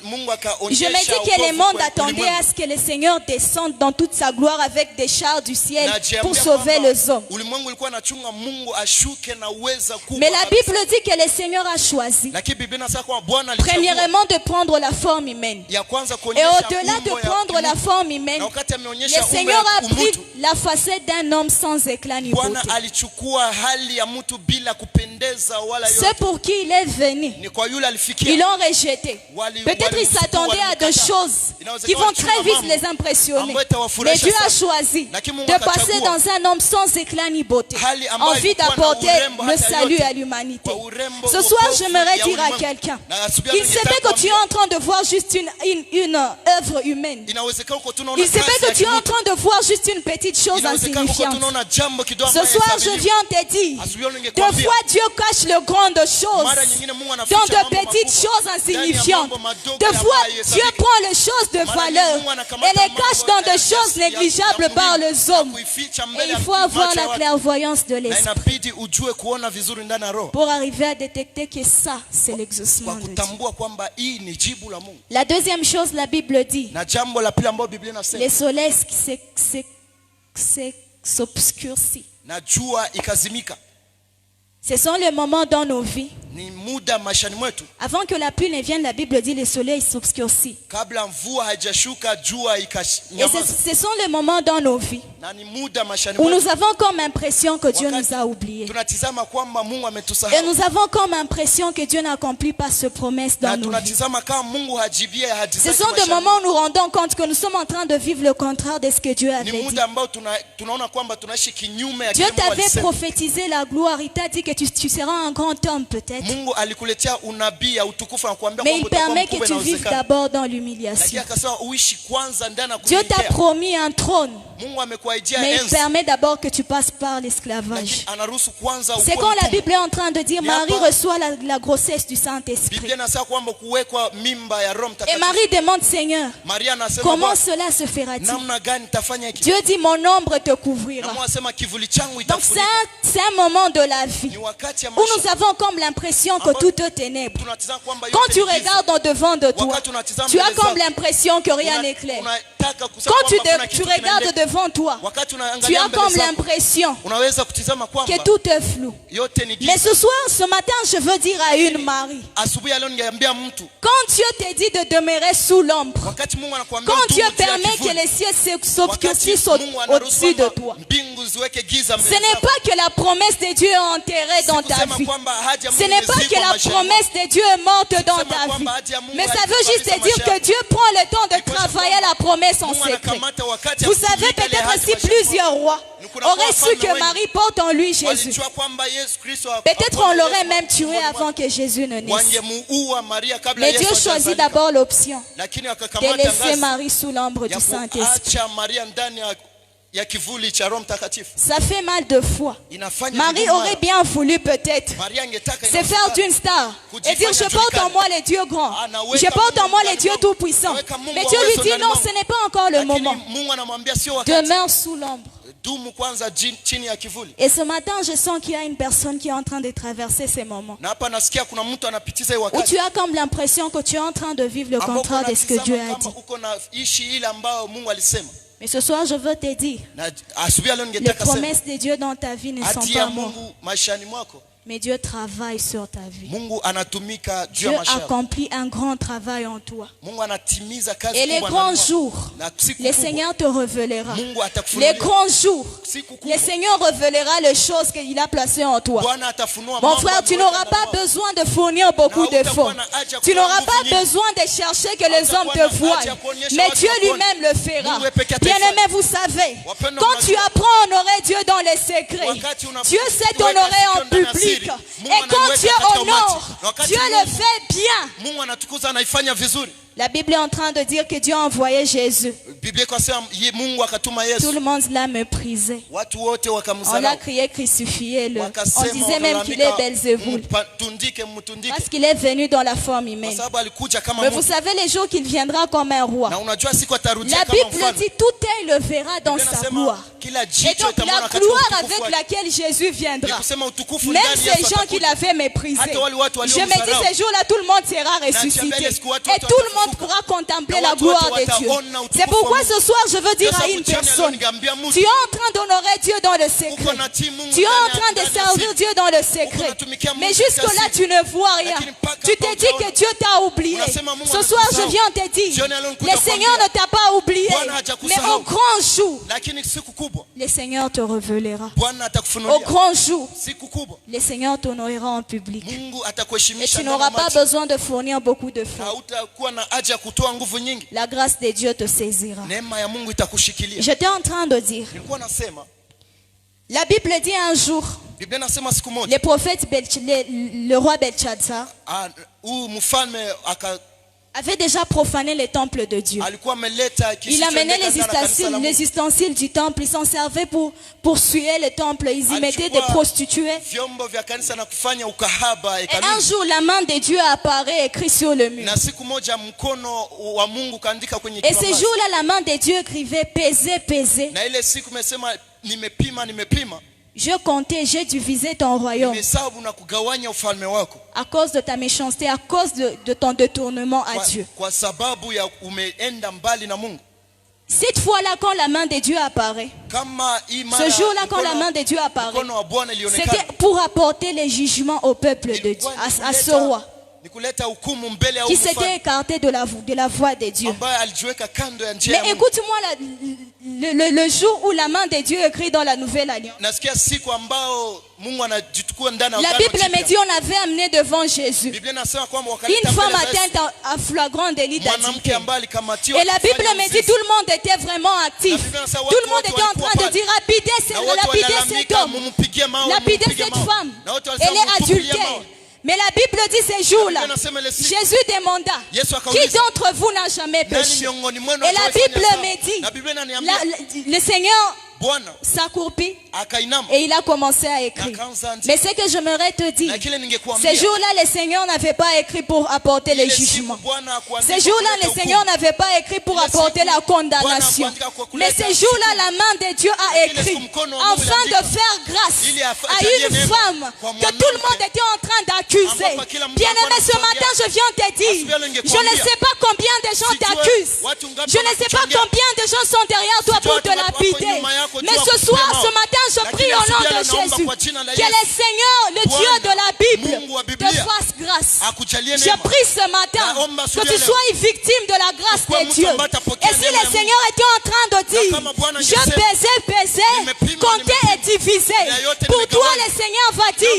Mungu Je akaonyesha me dis que le wokovu monde kwa attendait ulimwengu. à ce que le Seigneur descende dans toute sa gloire avec des chars du ciel Najiambia pour sauver kwamba les hommes. ulimwengu ulikuwa unachunga Mungu ashuke na uweza kubwa Mais la kabisa. Bible dit que le Seigneur a choisi, Lakini Biblia inasema kwamba Bwana alichagua premièrement, de prendre la forme humaine. ya kwanza Et kuonyesha au-delà de umbo ya prendre la umutu. forme humaine, Na wakati le ameonyesha umbo Seigneur ya a pris umutu, la facette d'un homme sans éclat ni Bwana beauté. alichukua hali ya mtu bila kupendeza wala Ceux yote. pour qui il est venu, Ni kwa yule ils alifikia. l'ont rejeté. Peut-être ils s'attendaient à des choses qui vont très vite les impressionner. Mais Dieu a choisi de passer dans un homme sans éclat ni beauté, en vue d'apporter le salut à l'humanité. Ce soir, j'aimerais dire à quelqu'un, il se peut que tu es en train de voir juste une œuvre humaine. Inawezekana uko tunaona Il se kazi peut ya que tu es en kimutu. train de voir juste une petite chose Inawezekana uko insignifiante. tunaona jambo kidogo Ce soir, je viens te dire, des fois Dieu cache les grandes choses dans de petites choses insignifiantes. Des fois, Dieu prend les choses de valeur et les cache dans des choses négligeables par les hommes. Et il faut avoir la clairvoyance de l'esprit pour arriver à détecter que ça, c'est l'exaucement de Dieu. La deuxième chose, la Bible dit, le soleil s'obscurcit. Ce sont les moments dans nos vies. Avant que la pluie ne vienne, la Bible dit le soleil s'obscurcit. Et ce sont les moments dans nos vies où nous avons comme impression que Dieu nous a oubliés. Et nous avons comme impression que Dieu n'accomplit pas ses promesses dans nos vies. Ce sont des moments où nous rendons compte que nous sommes en train de vivre le contraire de ce que Dieu avait dit. Dieu t'avait prophétisé la gloire. Il t'a dit que tu seras un grand homme peut-être. Mais il permet que tu vives d'abord dans l'humiliation. Dieu t'a promis un trône. Mais il permet d'abord que tu passes par l'esclavage. C'est quand la Bible est en train de dire Marie reçoit la grossesse du Saint-Esprit. Et Marie demande Seigneur, comment cela se fera-t-il? Dieu dit mon ombre te couvrira. Donc c'est un moment de la vie où nous avons comme l'impression que tout est ténèbres. Quand tu regardes en devant de toi, tu as comme l'impression que rien n'est clair. Quand tu regardes devant toi, tu as comme l'impression que tout est flou. Mais ce soir, ce matin, je veux dire à une Marie, quand Dieu te dit de demeurer sous l'ombre, quand Dieu permet que les cieux s'obscurcissent au-dessus de toi, ce n'est pas que la promesse de Dieu est enterrée dans ta vie. Ce n'est pas que la promesse de Dieu est morte dans ta vie. Mais ça veut juste dire que Dieu prend le temps de travailler la promesse en secret. Vous savez, peut-être si plusieurs rois auraient su que Marie porte en lui Jésus, peut-être on l'aurait même tué avant que Jésus ne naisse. Mais Dieu choisit d'abord l'option de laisser Marie sous l'ombre du Saint-Esprit. Ça fait mal de foi. Marie aurait bien voulu peut-être se faire d'une star et dire je porte en moi les dieux grands, je porte en moi les dieux tout puissants. Mais Dieu lui dit non, ce n'est pas encore le moment. Demeure sous l'ombre. Et ce matin, je sens qu'il y a une personne qui est en train de traverser ces moments où tu as comme l'impression que tu es en train de vivre le contraire de ce que Dieu a dit. Mais ce soir, je veux te dire, les promesses de Dieu dans ta vie ne sont pas mortes. Mais Dieu travaille sur ta vie. Dieu accomplit un grand travail en toi. Et les grands jours, le Seigneur te révélera. Les grands jours, le Seigneur révélera les choses qu'il a placées en toi. Mon frère, tu n'auras pas besoin de fournir beaucoup d'efforts. Tu n'auras pas besoin de chercher que les hommes te voient. Mais Dieu lui-même le fera. Bien-aimé, vous savez, quand tu apprends à honorer Dieu dans les secrets, Dieu sait t'honorer en public. Et quand Dieu honore, Dieu le fait bien. La Bible est en train de dire que Dieu a envoyé Jésus. Tout le monde l'a méprisé. On l'a crié crucifié-le. On disait même qu'il est Belzéboul parce qu'il est venu dans la forme humaine. Mais vous savez les jours qu'il viendra comme un roi. La Bible dit tout œil le verra dans sa gloire. Et donc la gloire avec laquelle Jésus viendra, même ces gens qui l'avaient méprisé, je me dis ces jours-là tout le monde sera ressuscité. Et tout le monde pourra contempler la gloire de Dieu. C'est pourquoi ce soir je veux dire à une personne, tu es en train d'honorer Dieu dans le secret. Tu es en train de servir Dieu dans le secret. Mais jusque-là tu ne vois rien. Tu te dis que Dieu t'a oublié. Ce soir je viens te dire, le Seigneur ne t'a pas oublié. Mais au grand jour, le Seigneur te révélera. Au grand jour, le Seigneur t'honorera en public. Et tu n'auras pas besoin de fournir beaucoup de fonds. La grâce de Dieu te saisira. J'étais en train de dire, la Bible dit un jour, le roi Belshazzar avait déjà profané les temples de Dieu. Il amenait les ustensiles du temple, ils s'en servaient pour suer le temple, ils y mettaient des prostituées. Et un jour, la main de Dieu apparaît écrit sur le mur. Et ce jour-là, la main de Dieu écrivait peser, peser. Je comptais, j'ai divisé ton royaume à cause de ta méchanceté, à cause de ton détournement à Dieu. Cette fois-là, quand la main de Dieu apparaît, ce jour-là, quand la main de Dieu apparaît, c'était pour apporter les jugements au peuple de Dieu, à ce roi qui s'était écarté de la voie de Dieu. Mais écoute-moi, le jour où la main de Dieu écrit dans la Nouvelle Alliance, la Bible me dit on avait amené devant Jésus une femme atteinte à flagrant délit d'adultère. Et la Bible me dit tout le monde était vraiment actif. Tout le monde était en train de dire lapidez cet homme, lapidez cette femme. Elle est adultère. Mais la Bible dit ces jours-là, Jésus demanda, qui d'entre vous n'a jamais péché? Et la Bible me dit, le Seigneur s'accroupit et il a commencé à écrire. Mais ce que j'aimerais te dire, ces jours-là, le Seigneur n'avait pas écrit pour apporter le jugement. Ces jours-là, le Seigneur n'avait pas écrit pour apporter la condamnation. Mais ces jours-là, la main de Dieu a écrit afin de faire grâce à une femme que tout le monde était en train d'accuser. Bien-aimé, ce matin, je viens te dire, je ne sais pas combien de gens t'accusent. Je ne sais pas combien de gens sont derrière toi pour te lapider. Mais ce soir, ce matin, je prie au nom de Jésus que le Seigneur, le Dieu de la Bible, te fasse grâce. Je prie ce matin que tu sois victime de la grâce de Dieu. Et si le Seigneur était en train de dire, je pesais, comptais et divisé, pour toi le Seigneur va dire,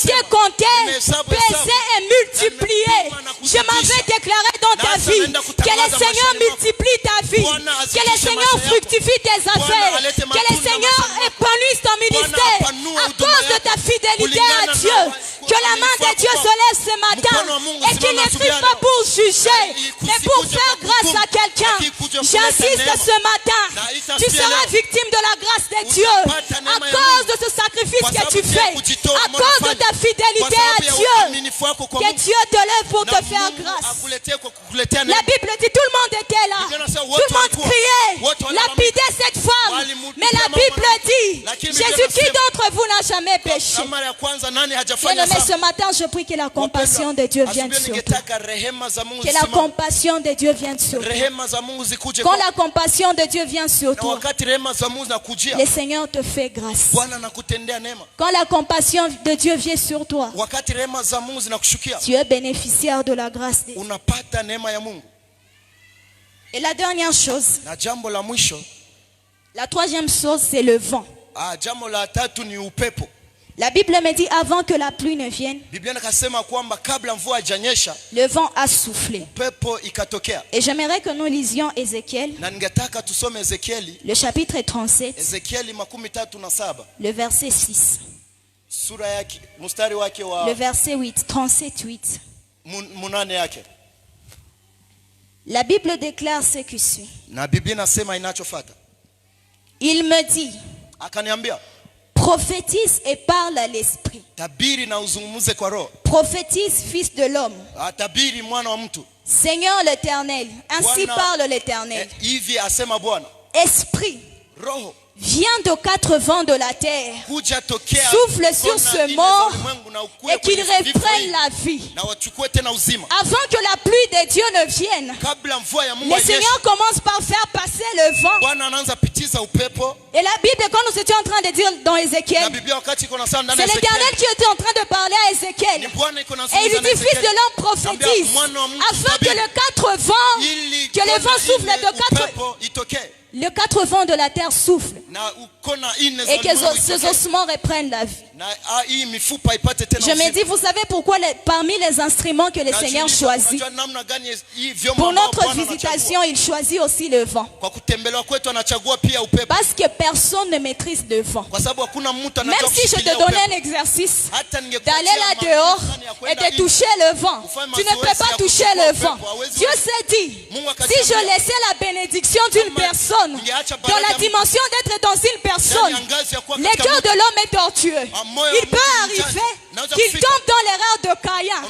j'ai compté, pesé et multiplié. Je m'avais déclaré dans ta vie que le Seigneur multiplie ta vie, que le Seigneur fructifie tes affaires. Que le Seigneur épanouisse ton ministère à cause de ta fidélité à Dieu. Que la main de Dieu se lève ce matin et qu'il n'écrive pas pour juger, mais pour faire grâce à quelqu'un. J'insiste ce matin, tu seras victime de la grâce de Dieu à cause de ce sacrifice que tu fais, à cause de ta fidélité à Dieu. Que Dieu te lève pour te faire grâce. La Bible dit tout le monde était là, tout le monde criait, lapidez cette femme. Mais la Bible dit, Jésus, qui d'entre vous n'a jamais péché? Bien-aimé, ce matin, je prie que la compassion de Dieu vienne sur toi. Que la compassion de Dieu vienne sur toi. Quand la compassion de Dieu vient sur toi, le Seigneur te fait grâce. Quand la compassion de Dieu vient sur toi, tu es bénéficiaire de la grâce de Dieu. Et la dernière chose, la troisième chose, c'est le vent. La Bible me dit avant que la pluie ne vienne, le vent a soufflé. Et j'aimerais que nous lisions Ézéchiel, le chapitre 37, le verset 6. Le verset 8, 37-8. La Bible déclare ce qui suit. Il me dit, prophétise et parle à l'esprit. Prophétise, fils de l'homme. Seigneur l'Éternel, ainsi parle l'Éternel. Esprit, viens de quatre vents de la terre, souffle sur ce mort et qu'il reprenne la vie. Avant que la pluie de Dieu ne vienne, le Seigneur commence par faire passer le vent. Et la Bible, quand nous étions en train de dire dans Ézéchiel, c'est l'Éternel qui était en train de parler à Ézéchiel. Et il lui dit, fils de l'homme, prophétise, afin que le quatre vents, que le vent souffle de quatre vents de la terre soufflent et que ces ossements reprennent la vie. Je me dis, vous savez pourquoi parmi les instruments que le Seigneur choisit, pour notre visitation, il choisit aussi le vent. Parce que personne ne maîtrise le vent. Même si je te donnais un exercice d'aller là dehors et de toucher le vent, tu ne peux pas toucher le vent. Dieu s'est dit, si je laissais la bénédiction d'une personne dans la dimension d'être dans une personne, le cœur de l'homme est tortueux. Il peut arriver qu'il tombe dans l'erreur de Caïn,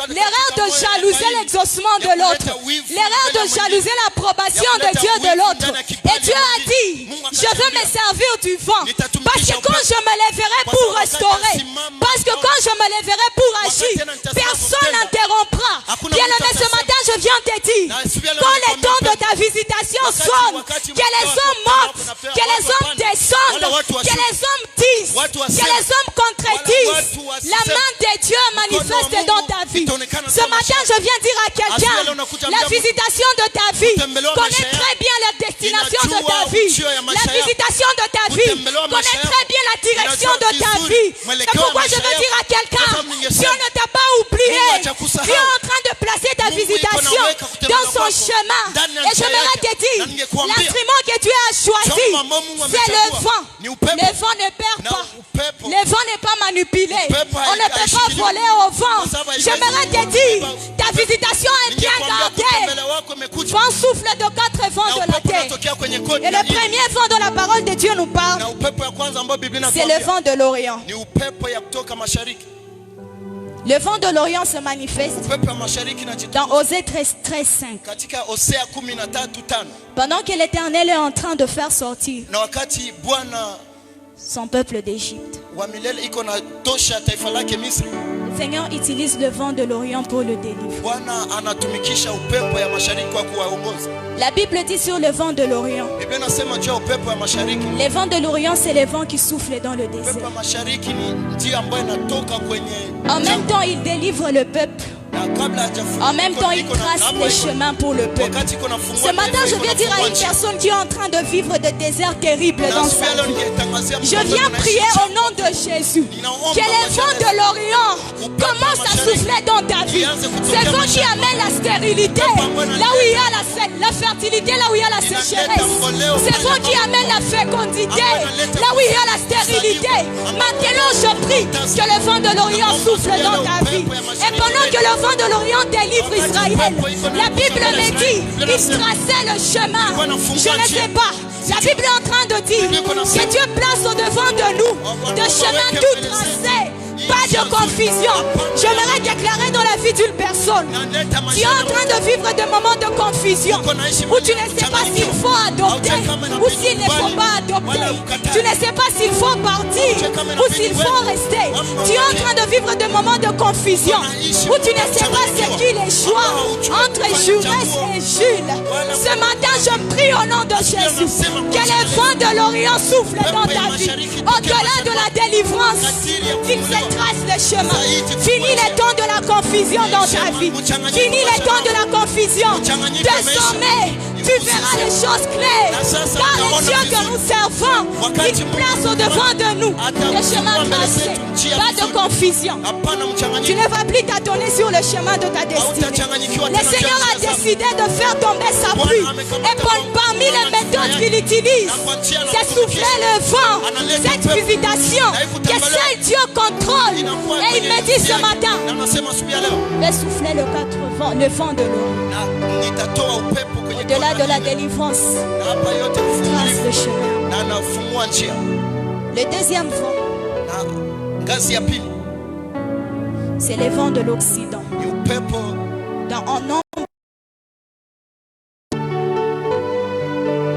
l'erreur de jalouser l'exaucement de l'autre, l'erreur de jalouser l'approbation de Dieu de l'autre. Et Dieu a dit, je veux me servir du vent, parce que quand je me lèverai pour restaurer, parce que quand je me lèverai pour agir, personne n'interrompra. Bien aimé, ce matin je viens te dire, quand le temps de ta visitation sonne, que les hommes montent, que les hommes descendent, que les hommes disent, que les hommes concrétisent, la main de Dieu manifeste dans ta vie. Ce matin je viens dire à quelqu'un, la visitation de ta vie connaît très bien la destination de ta vie. La visitation de ta vie connaît très bien la direction de ta vie. C'est pourquoi je veux dire à quelqu'un, Dieu ne t'a pas oublié. Dieu est en train de placer ta visitation dans son chemin. Et j'aimerais te dire, l'instrument que Dieu a choisi, c'est le vent. Le vent ne perd pas. Le vent n'est pas manipulé. On ne peut pas voler au vent. J'aimerais te dire, ta visitation est bien gardée. Vent souffle de 4 vents de la terre. Et le premier vent dont la parole de Dieu nous parle, c'est le vent de l'Orient. Le vent de l'Orient se manifeste dans Osée 13:5. Pendant que l'Éternel est en train de faire sortir son peuple d'Égypte, le Seigneur utilise le vent de l'Orient pour le délivrer. La Bible dit sur le vent de l'Orient, les vents de l'Orient, c'est les vents qui soufflent dans le désert. En même temps, il délivre le peuple. En même temps, il trace les chemins pour le peuple. Ce matin, je viens dire à une personne qui est en train de vivre des déserts terribles dans sa vie, je viens prier au nom de Jésus que les vents de l'Orient commencent à souffler dans ta vie. Ces vents qui amènent la stérilité là où il y a la fertilité, là où il y a la sécheresse. Ces vents qui amènent la fécondité là où il y a la stérilité. Maintenant, je prie que le vent de l'Orient souffle dans ta vie. Et pendant que le vent de l'Orient délivre Israël, la Bible me dit, il traçait le chemin. Je ne sais pas. La Bible est en train de dire que Dieu place au-devant de nous de chemins tout tracés. Pas de confusion. J'aimerais déclarer dans la vie d'une personne, tu es en train de vivre des moments de confusion où tu ne sais pas s'il faut adopter ou s'il ne faut pas adopter. Tu ne sais pas s'il faut partir ou s'il faut rester. Tu es en train de vivre des moments de confusion où tu ne sais pas ce qu'il est choix entre Jurès et Jules. Ce matin, je prie au nom de Jésus que les vents de l'Orient soufflent dans ta vie. Au-delà de la délivrance, qu'il se trace le chemin. Fini les temps de la confusion dans ta vie. Fini les temps de la confusion. Désormais, tu verras les choses claires. Car le Dieu que nous servons, il place au-devant de nous le chemin tracé. Pas de confusion. Tu ne vas plus t'attendre sur le chemin de ta destinée. Le Seigneur a décidé de faire tomber sa pluie. Et parmi les méthodes qu'il utilise, c'est souffler le vent. Cette visitation que seul Dieu contrôle. Et il me dit ce matin, de souffler le vent de l'eau. Au-delà de la délivrance, trace le chemin. Le deuxième vent, c'est le vent de l'Occident. En nombre,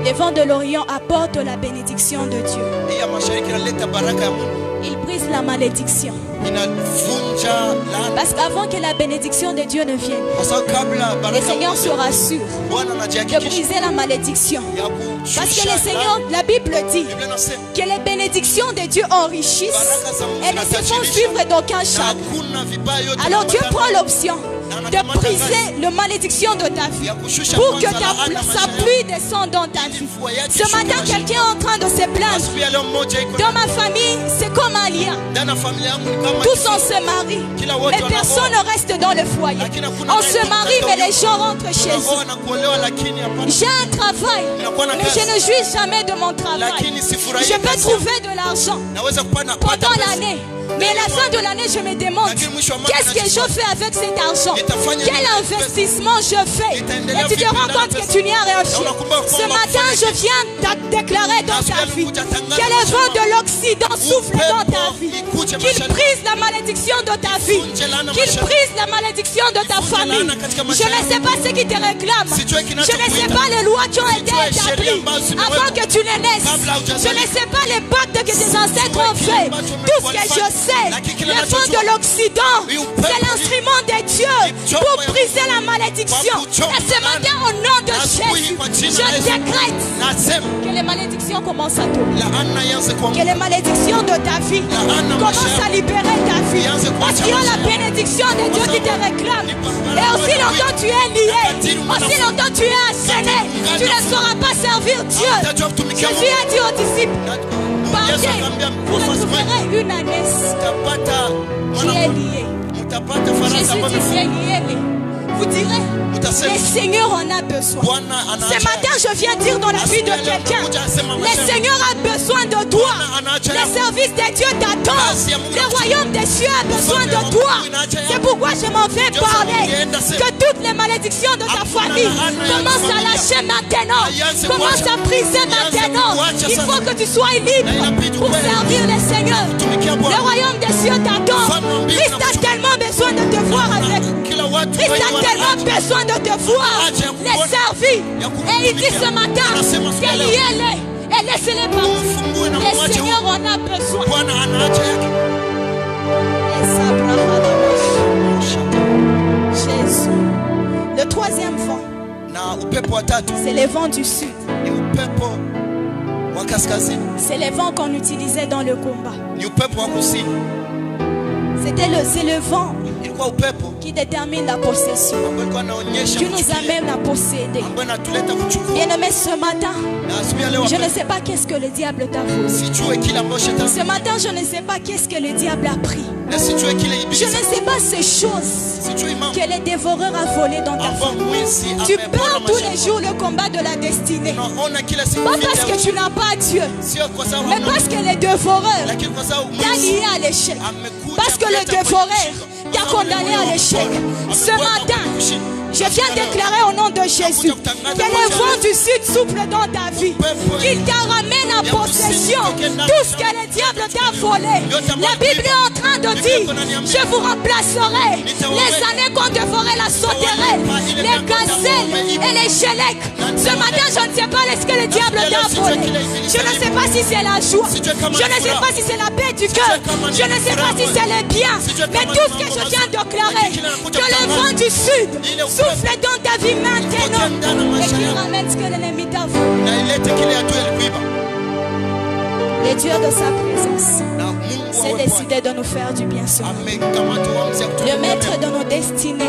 le vent de l'Orient apporte la bénédiction de Dieu. Il brise la malédiction. Parce qu'avant que la bénédiction de Dieu ne vienne, le Seigneur se rassure de briser la malédiction. Parce que le Seigneur, la Bible dit que les bénédictions de Dieu enrichissent et ne se font suivre d'aucun chagrin. Alors Dieu prend l'option de briser la malédiction de ta vie, pour que sa pluie descende dans ta vie. Ce matin, quelqu'un est en train de se plaindre. Dans ma famille, c'est comme un lien. Tous on se marie, mais personne ne reste dans le foyer. On se marie, mais les gens rentrent chez eux. J'ai un travail, mais je ne jouis jamais de mon travail. Je peux trouver de l'argent pendant l'année, mais à la fin de l'année, je me demande qu'est-ce que je fais avec cet argent? Quel investissement je fais? Et tu te rends compte que tu n'y as rien fait. Ce matin, je viens déclarer dans ta vie que les vents de l'Occident soufflent dans ta vie, qu'ils brisent la malédiction de ta vie, qu'ils brisent la malédiction de ta famille. Je ne sais pas ce qui te réclame. Je ne sais pas les lois qui ont été établies avant que tu ne naisses. Je ne sais pas les pactes que tes ancêtres ont fait. Tout ce que je sais, les vents de l'Occident, c'est l'instrument de Dieu pour briser la malédiction. Et ce matin, au nom de Jésus, je décrète que les malédictions commencent à tomber. Que les malédictions de ta vie commencent à libérer ta vie. Parce qu'il y a la bénédiction de Dieu qui te réclame. Et aussi longtemps tu es lié, aussi longtemps tu es asséné, tu ne sauras pas servir Dieu. Jésus a dit aux disciples, partez, vous retrouverez une ânesse qui est liée. Jésus dit, qui est lié. Vous direz, le Seigneur en a besoin. Ce matin, je viens dire dans la vie de quelqu'un, le Seigneur a besoin de toi. Le service de Dieu t'attend. Le royaume des cieux a besoin de toi. C'est pourquoi je m'en vais parler. Que toutes les malédictions de ta famille commencent à lâcher maintenant. Commencent à briser maintenant. Il faut que tu sois libre pour servir le Seigneur. Le royaume des cieux t'attend. Christ a tellement besoin de te voir avec. Christ a tellement besoin de te voir, les servir. Et il dit ce matin qu'elle y est et laissez-les partir. Le Seigneur en a besoin. Jésus. Le troisième vent, c'est les vents du sud. C'est les vents qu'on utilisait dans le combat. C'est le vent qui détermine la possession. Dieu nous amène à posséder. Bien-aimé, ce matin, je ne sais pas qu'est-ce que le diable t'a volé. Ce matin, je ne sais pas qu'est-ce que le diable a pris. Je ne sais pas ces choses que le dévoreur a volé dans ta famille. Tu perds tous les jours le combat de la destinée. Pas parce que tu n'as pas Dieu, mais parce que le dévoreur t'a lié à l'échec. Parce que le dévoreur t'a condamné à l'échec. Ce matin, je viens déclarer au nom de Jésus que le vent du sud souffle dans ta vie, qu'il te ramène en possession tout ce que le diable t'a volé. La Bible est en train de dire, je vous remplacerai les années qu'on dévorait la sauterelle, les gazelles et les gélèques. Ce matin, je ne sais pas ce que le diable t'a volé. Je ne sais pas si c'est la joie, je ne sais pas si c'est la paix du cœur, je ne sais pas si c'est le bien, mais tout ce que je viens de déclarer, que le vent du sud souffle dans ta vie maintenant et qu'il ramène ce que l'ennemi t'a volé. Le Dieu de sa présence s'est décidé de nous faire du bien ce matin. Le maître de nos destinées.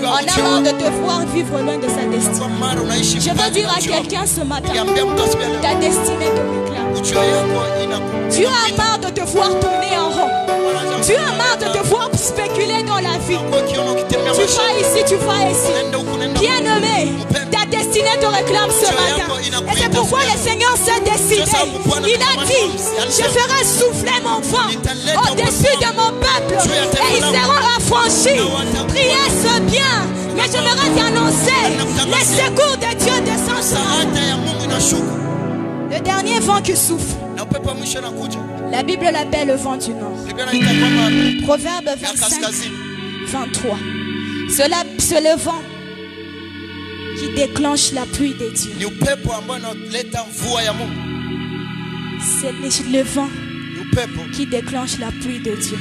On a marre de devoir vivre loin de sa destinée. Je veux dire à quelqu'un ce matin, ta destinée te réclame. Tu as marre de devoir tourner en rond. Tu as marre de devoir spéculer dans la vie. Tu vas ici, tu vas ici. Bien-aimé, ta destinée te réclame ce matin. Et c'est pourquoi le Seigneur s'est décidé. Il a dit, je ferai souffler mon vent au-dessus de mon peuple et ils seront affranchis. Priez ce bien, mais j'aimerais t'annoncer les secours de Dieu descendent sur nous. Le dernier vent qui souffle, la Bible l'appelle le vent du nord. Proverbe 25, 23. C'est le vent qui déclenche la pluie de Dieu. C'est le vent qui déclenche la pluie de Dieu.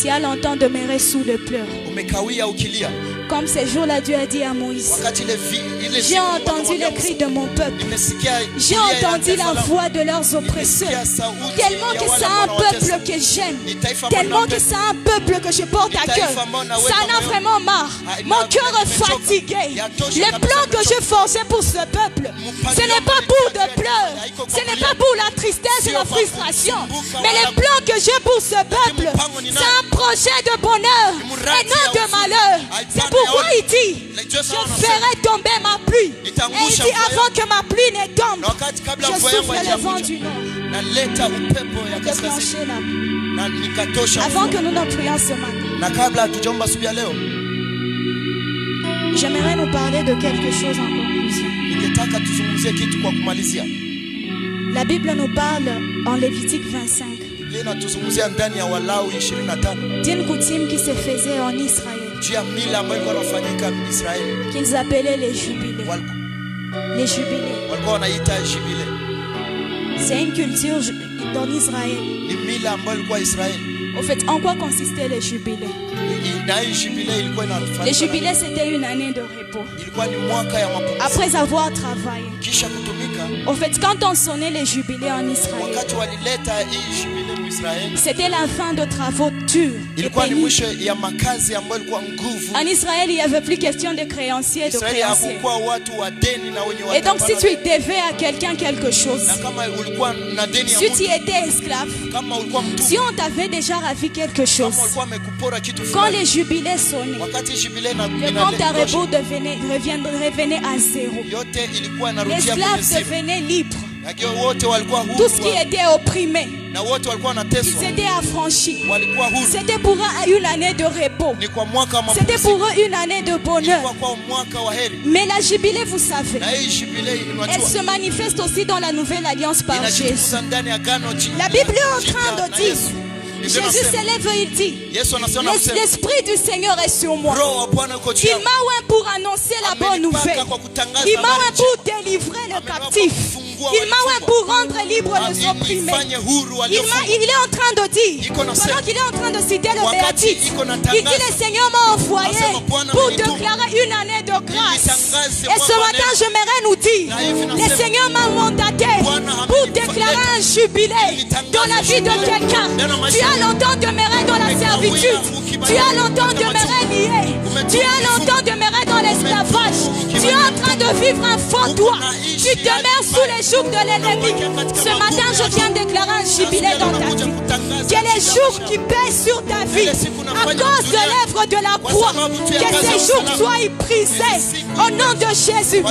Tu as longtemps demeuré sous le pleurs. umekawia ukilia. Comme ces jours-là, Dieu a dit à Moïse, Wakati ile j'ai entendu les cris de mon peuple. nimesikia J'ai entendu la voix de leurs oppresseurs. Tellement que c'est un peuple que j'aime. Tellement que c'est un peuple que je porte à cœur. Ça en a vraiment marre. Mon cœur est fatigué. Les plans que je forçais pour ce peuple, ce n'est pas pour de pleurs. Ce n'est pas pour la tristesse et la frustration. Mais les plans que j'ai pour ce peuple, c'est un projet de bonheur et non de malheur. C'est pourquoi il dit, je ferai tomber ma pluie. Et il dit, avant que ma pluie ne tombe, je souffle le vent du nord. naleta upepo ya kaskazini Déclenchez la na nikatosha. Avant que nous ne prions ce matin, Na kabla hatujaomba asubuhi ya leo, j'aimerais nous parler de quelque chose en conclusion. ningetaka tuzungumzie kitu kwa kumalizia. La Bible nous parle en Lévitique 25 Biblia inatuzungumzia ndani ya Walawi 25 d'une coutume qui se faisait en Israël, juu ya mila ambayo ilikuwa inafanyika Israeli. qu'ils appelaient les jubilés. Les jubilés. Walikuwa wanaita jubile. C'est une culture dans Israël. Ni mila ambayo ilikuwa Israeli. Au fait, en quoi consistait les jubilés? Na hii jubile ilikuwa inafanyika. Les jubilés, c'était une année de repos. Ilikuwa ni mwaka ya mapumziko. Après avoir travaillé. Kisha kutumika. Au fait, quand on sonnait les jubilés en Israël, Wakati walileta hii jubile mu Israeli, c'était la fin de travaux durs et ilikuwa ni pénibles. mwisho ya makazi ambayo ilikuwa nguvu. En Israël, il n'y avait plus question de créanciers et de Israeli créanciers. hakukuwa watu wa deni na wenye Et donc, si watawala. tu devais à quelqu'un quelque chose, Na kama ulikuwa na deni ya si mtu, tu étais esclave, kama ulikuwa mtumwa, si on t'avait déjà ravi quelque chose, kama ulikuwa amekupora kitu quand fulani, les jubilés sonnaient, wakati jubile na le compte à rebours revenait à zéro. yote ilikuwa inarudia kwenye L'esclave zero. devenait libre. Lakini wote walikuwa huru. Tout ce qui était opprimé, Na wote walikuwa il wanateswa. s'était affranchi. Walikuwa huru. C'était pour eux une année de repos. Ni kwa mwaka wa C'était mapumziko. pour eux une année de bonheur. Ilikuwa kwa mwaka wa heri. Mais la jubilée, vous savez, Na hii jubile elle inajua se manifeste aussi dans la nouvelle alliance par Jésus. inajifunza ndani ya agano jipya. La Bible est en train de na dire, Yesu. Biblia Jésus inasema, s'élève et il dit, Yesu anasema kusema, l'Esprit du Seigneur est sur moi. Roho wa Bwana yuko juu Il yangu. m'a oint pour annoncer la bonne nouvelle. Il m'a oint pour délivrer le captif. Il m'a oint pour rendre libre les opprimés. Nifanye huru Il waliofungwa. est en train de dire, pendant qu'il est en train de citer le béatite, il dit le Seigneur m'a envoyé pour déclarer une année de grâce. Et ce matin, j'aimerais nous dire, le Seigneur m'a mandaté pour déclarer un jubilé dans la vie de quelqu'un. Tu as longtemps demeuré dans la servitude. Tu as longtemps demeuré lié. Tu as longtemps demeuré dans l'esclavage. Tu es en train de vivre un faux toi. Tu demeures sous les jougs de l'ennemi. Ce matin, je viens déclarer un jubilé dans ta vie. Que les jougs qui pèsent sur ta vie, à cause de l'œuvre de la croix, que ces jougs soient brisés au nom de Jésus.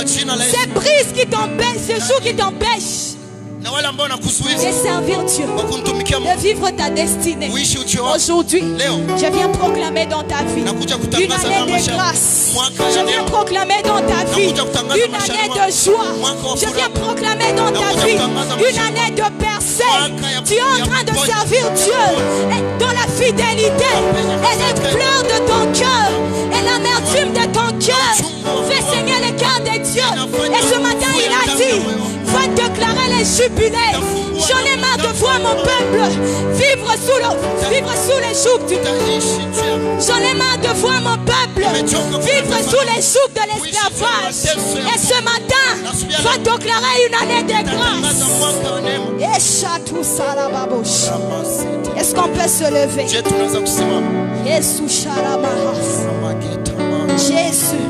Ces brises qui t'empêchent, ces jougs qui t'empêchent Na wale ambao nakuzuia de servir Dieu, kwa kumtumikia Mungu, de vivre ta destinée. uishi uchi wako. Aujourd'hui, Leo je viens proclamer dans ta vie nakuja une kutangaza année na de maisha yako. grâce. Mwaka ya Je viens neema. proclamer dans ta vie Nakuja kutangaza une maisha année yako. de joie. Mwaka wa Je furaha. viens proclamer dans ta Nakuja vie kutangaza une maisha année de percée. Mwaka ya Tu es en train de kuponya. servir Dieu et dans la fidélité et les pleurs de ton cœur et l'amertume de ton cœur. Fais saigner le cœur de Dieu. Et ce matin, il a dit, va déclarer les jubilés. J'en ai marre de voir mon peuple vivre sous les jougs du Utaishi juu ya J'en ai marre de voir mon peuple vivre sous les jougs de l'esclavage. Et ce matin, va déclarer une année de tangaza grâce. mwaka wa neema. Et chatou salababosh. Est-ce qu'on peut se lever? Je tunaweza kusimama. Yesu sharabahas. Jésus.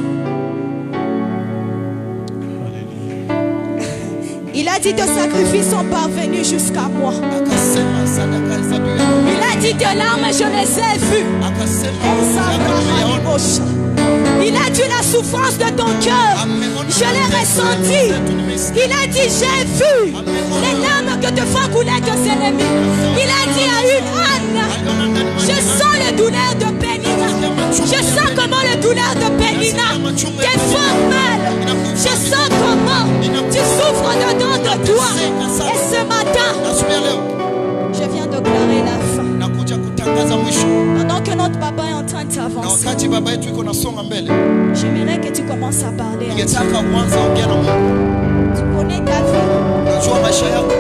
Il a dit tes sacrifices sont parvenus jusqu'à moi. Akasema sadaka hesabiwe. Il a dit tes larmes, je les ai vues. Il a dit la souffrance de ton cœur. Je l'ai ressenti. Il a dit j'ai vu les larmes que te font couler tes ennemis. Il a dit à une âne, je sens les douleurs de Pénina. Je sens comment les douleurs de Pénina te font mal. Je sens comment tu souffres dedans de toi. Et ce matin, Asubuhi ya leo je viens déclarer la fin. nakuja kutangaza mwisho. Pendant que notre papa est en train de Na s'avancer, wakati baba yetu iko nasonga mbele, j'aimerais que tu commences à parler. ningetaka kuanza ongea na Mungu. Tu connais ta vie. Unajua maisha yako.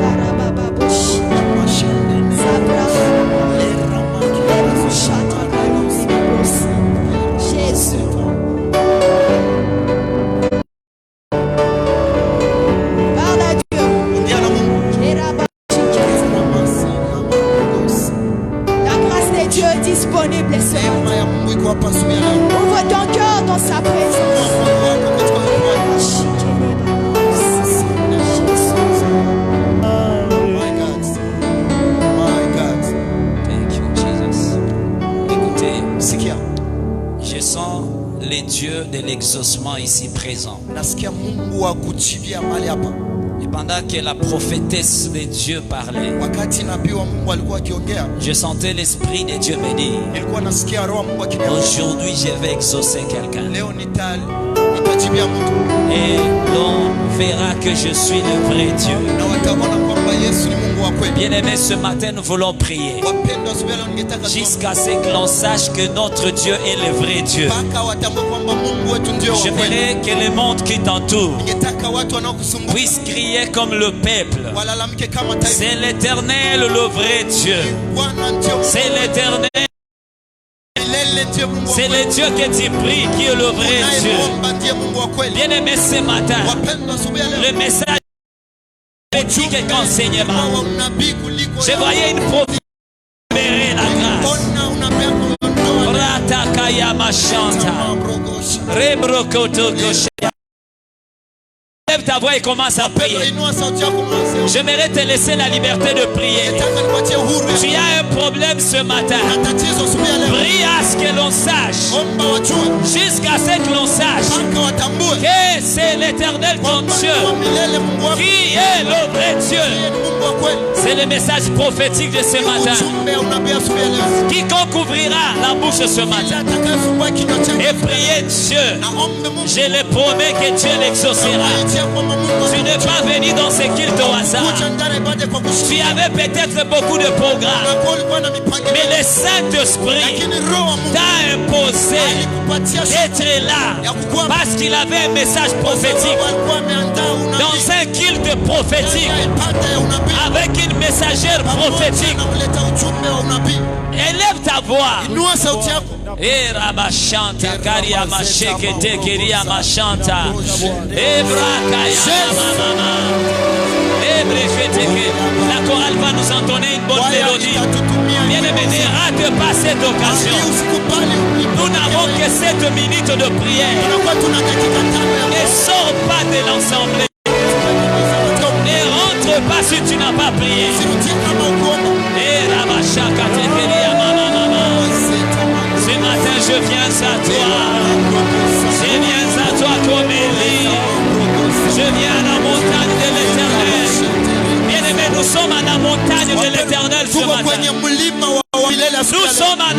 Karabababosh. Mashine. Sabra. Lera maki. Ouvre ton cœur dans sa présence. Je sens les dieux de l'exaucement ici présents. Et pendant que la prophétesse de Dieu parlait, je sentais l'esprit de Dieu me dire: aujourd'hui je vais exaucer quelqu'un. Et l'on verra que je suis le vrai Dieu. Bien-aimés, ce matin nous voulons prier jusqu'à ce que l'on sache que notre Dieu est le vrai Dieu. J'aimerais que le monde qui t'entoure puisse crier comme le peuple: c'est l'Éternel, le vrai Dieu. C'est l'Éternel. C'est le Dieu que tu pries qui est le vrai Dieu. Bien-aimé, ce matin, le message prophétique et enseignement. Je voyais une prophétie libérer la grâce. Ratakaya machanta. Rebrokoto koshe. Lève ta voix et commence à prier. J'aimerais te laisser la liberté de prier. Tu as un problème ce matin. Prie à ce que l'on sache, jusqu'à ce que l'on sache que c'est l'Éternel ton Dieu qui est le vrai Dieu. C'est le message prophétique de ce matin. Quiconque ouvrira la bouche ce matin et prier Dieu, je le promets que Dieu l'exaucera. Tu n'es pas venu dans ce culte au hasard. Tu avais peut-être beaucoup de programmes, mais le Saint-Esprit t'a imposé d'être là parce qu'il avait un message prophétique. Dans un culte prophétique, avec une messagère prophétique. Élève ta voix. Et Rabashanta, Karia Masheke, Tekeria Mashanta, Ebrakaya Mama, Ebrefeteke. La chorale va nous entonner une bonne mélodie. Bien-aimé, ne rate pas cette occasion. Nous n'avons que 7 minutes de prière. Ne sors pas de l'ensemble. Ne rentre pas si tu n'as pas prié. Et Rabashaka, Tekeria Mama. Ce matin, je viens à toi. Je viens à toi comme Élie. Je viens à la montagne de l'Éternel. Bien-aimés, nous sommes à la montagne de l'Éternel ce matin. Nous sommes à